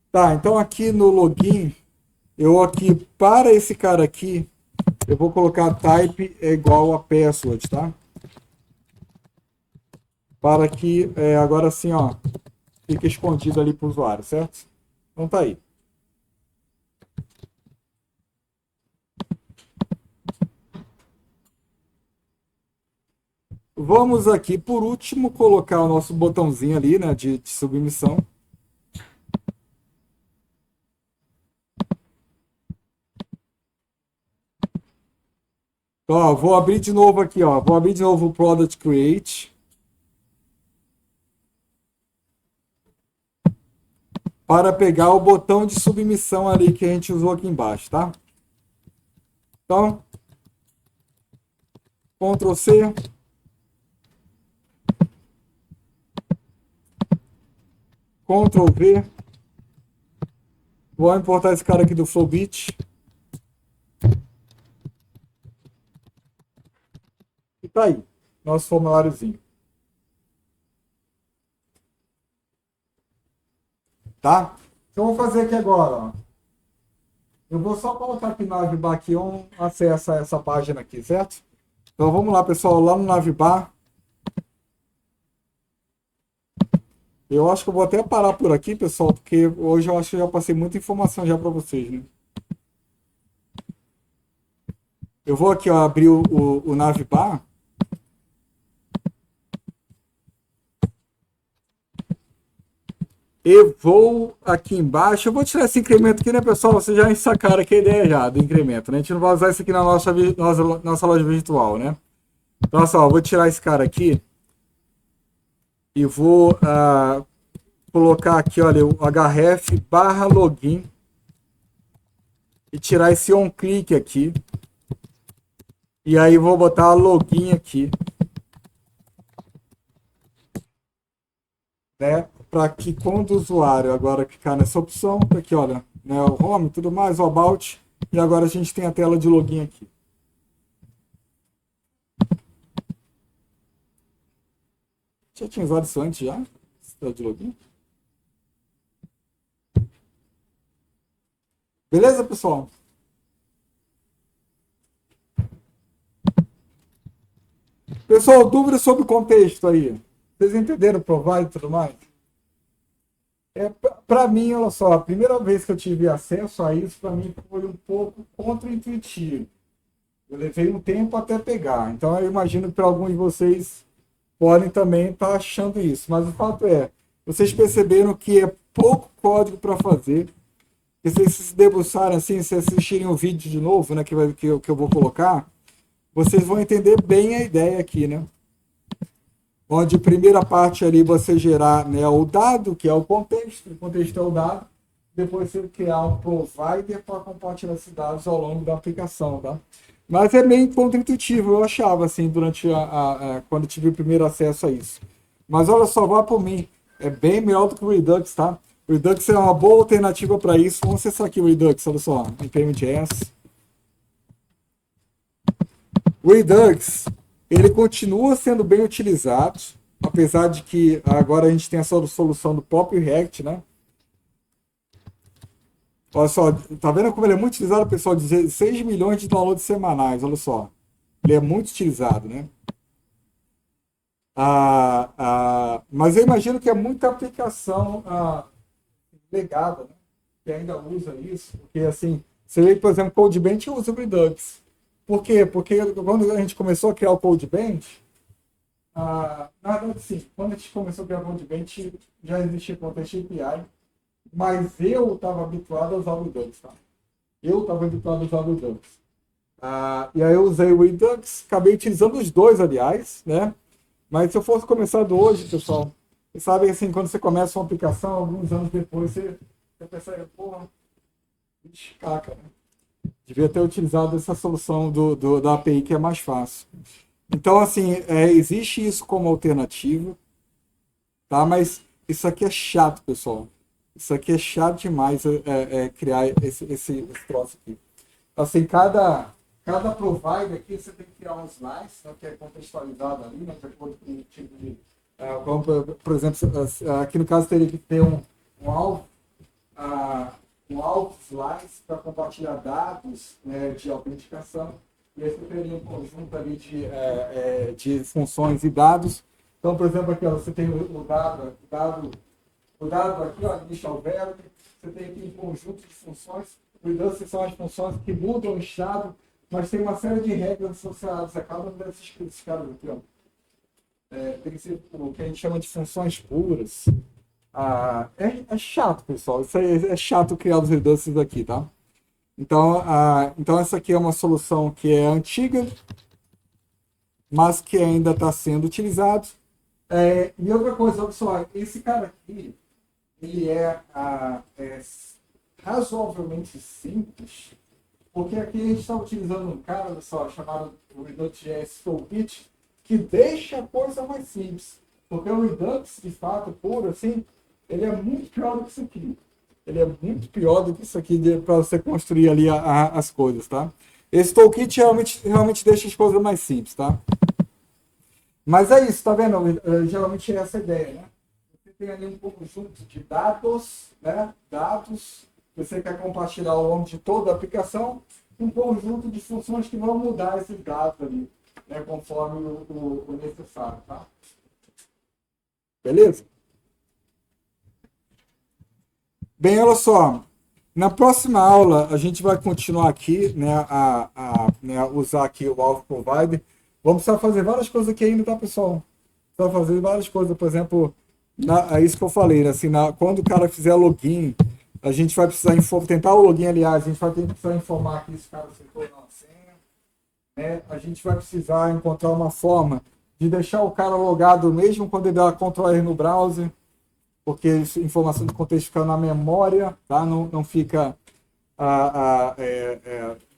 Tá, então aqui no login, eu aqui, para esse cara aqui, eu vou colocar type é igual a password, tá? Para que agora sim, ó, fique escondido ali para o usuário, certo? Então tá aí. Vamos aqui, por último, colocar o nosso botãozinho ali, né, de submissão. Então, ó, vou abrir de novo aqui, ó. Vou abrir de novo o Product Create. Para pegar o botão de submissão ali que a gente usou aqui embaixo, tá? Então, Ctrl C. Ctrl V. Vou importar esse cara aqui do Flowbit. E tá aí, nosso formuláriozinho. Tá? Então, eu vou fazer aqui agora, ó. Eu vou só colocar aqui no Navibar aqui um acesso a essa página aqui, certo? Então, vamos lá, pessoal, lá no Navibar. Eu acho que eu vou até parar por aqui, pessoal, porque hoje eu acho que eu já passei muita informação já para vocês, né? Eu vou aqui, ó, abrir o Navibar. E vou aqui embaixo. Eu vou tirar esse incremento aqui, né, pessoal? Vocês já sacaram aqui a ideia já do incremento, né? A gente não vai usar isso aqui na nossa loja virtual, né? Então, só, eu vou tirar esse cara aqui e vou colocar aqui, olha, o href barra login e tirar esse on-click aqui. E aí vou botar login aqui, né? Para que quando o usuário agora clicar nessa opção, tá aqui, olha, né, o home e tudo mais, o about, e agora a gente tem a tela de login aqui. Já tinha usado isso antes já? Tela de login? Beleza, pessoal? Pessoal, dúvidas sobre o contexto aí? Vocês entenderam o provide e tudo mais? Para mim, olha só, a primeira vez que eu tive acesso a isso, para mim foi um pouco contra-intuitivo. Eu levei um tempo até pegar. Então, eu imagino que para alguns de vocês podem também estar achando isso. Mas o fato é, vocês perceberam que é pouco código para fazer. E se vocês se debruçarem assim, se assistirem o vídeo de novo, né, que eu vou colocar, vocês vão entender bem a ideia aqui, né? Onde a primeira parte ali você gerar, né, o dado, que é o contexto é o dado, depois você criar um provider para compartilhar esses dados ao longo da aplicação, tá? Mas é meio contra-intuitivo, eu achava, assim, durante quando eu tive o primeiro acesso a isso. Mas olha só, vá por mim, é bem melhor do que o Redux, tá? O Redux é uma boa alternativa para isso. Vamos acessar aqui o Redux, olha só, npm.js. O Redux, ele continua sendo bem utilizado, apesar de que agora a gente tem essa solução do próprio React, né? Olha só, tá vendo como ele é muito utilizado, pessoal? 16 milhões de downloads semanais, olha só. Ele é muito utilizado, né? Mas eu imagino que é muita aplicação legada, né? Que ainda usa isso, porque assim, você vê que, por exemplo, CodeBench usa o Redux. Por quê? Porque quando a gente começou a criar o CodeBench, na verdade, sim, quando a gente começou a criar o CodeBench, já existia Contest API, mas eu estava habituado a usar o Redux, tá? Eu estava habituado a usar o Redux. E aí eu usei o Redux, acabei utilizando os dois, aliás, né? Mas se eu fosse começar do hoje, pessoal, vocês sabem assim, quando você começa uma aplicação, alguns anos depois, você pensa, porra, bicho, caca, né? Devia ter utilizado essa solução da API que é mais fácil. Então, assim, existe isso como alternativa, tá? Mas isso aqui é chato, pessoal. Isso aqui é chato demais criar esse troço aqui. Assim, cada provider aqui você tem que criar um slice, né, que é contextualizado ali, né, de acordo com o tipo de. Como, por exemplo, aqui no caso teria que ter um alvo slice para compartilhar dados, né, de autenticação. E aí você teria um conjunto ali de funções e dados. Então, por exemplo, aqui ó, você tem o dado aqui, ó, initial value, você tem aqui um conjunto de funções. Redundância são as funções que mudam o estado, mas tem uma série de regras associadas a cada um desses caras aqui, ó. Tem que ser o que a gente chama de funções puras. É chato, pessoal. Isso aí é chato criar os redundancies aqui, tá? Então essa aqui é uma solução que é antiga, mas que ainda está sendo utilizado. E outra coisa, olha só, esse cara aqui, ele é razoavelmente simples, porque aqui a gente está utilizando um cara, olha só, chamado Redux.js Toolkit, que deixa a coisa mais simples. Porque o Redux, de fato, puro, assim, ele é muito pior do que isso aqui. Ele é muito pior do que isso aqui para você construir ali as coisas, tá? Esse Toolkit realmente deixa as coisas mais simples, tá? Mas é isso, tá vendo? Geralmente é essa a ideia, né? Você tem ali um conjunto de dados, né? Dados que você quer compartilhar ao longo de toda a aplicação, um conjunto de funções que vão mudar esses dados ali, né? Conforme o necessário, tá? Beleza? Bem, olha só. Na próxima aula, a gente vai continuar aqui, né, né, usar aqui o Auth Provider. Vamos precisar fazer várias coisas aqui ainda, tá, pessoal? Precisa fazer várias coisas, por exemplo, é isso que eu falei, né, assim, quando o cara fizer login, a gente vai precisar tentar o login, aliás, a gente vai precisar informar que esse cara acertou ou não a senha, né? A gente vai precisar encontrar uma forma de deixar o cara logado mesmo quando ele dá Ctrl R no browser, porque informação de contexto fica na memória, tá? Não fica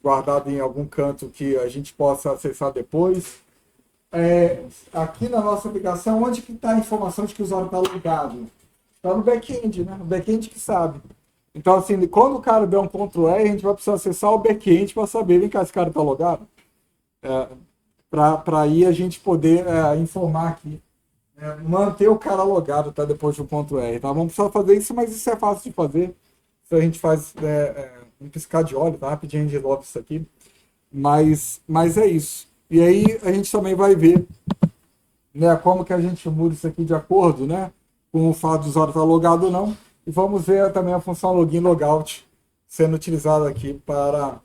guardado em algum canto que a gente possa acessar depois. Aqui na nossa aplicação, onde que está a informação de que o usuário está logado? Está no back-end, né? O back-end que sabe. Então, assim, quando o cara der um Ctrl R, a gente vai precisar acessar o back-end para saber, vem cá, esse cara está logado? Para aí a gente poder informar aqui. Manter o cara logado, tá? Depois do Ctrl R, tá? Vamos precisar fazer isso, mas isso é fácil de fazer. Isso a gente faz um piscar de olho, tá? Rapidinho de logo isso aqui. Mas é isso. E aí a gente também vai ver, né, como que a gente muda isso aqui de acordo, né, com o fato do usuário estar logado ou não. E vamos ver também a função login logout sendo utilizada aqui para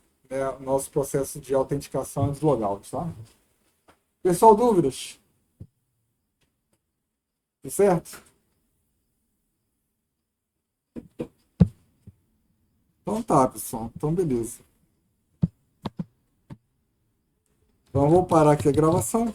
o nosso processo de autenticação e deslogout, tá? Pessoal, dúvidas? Tudo certo? Então tá, pessoal. Então beleza. Então eu vou parar aqui a gravação.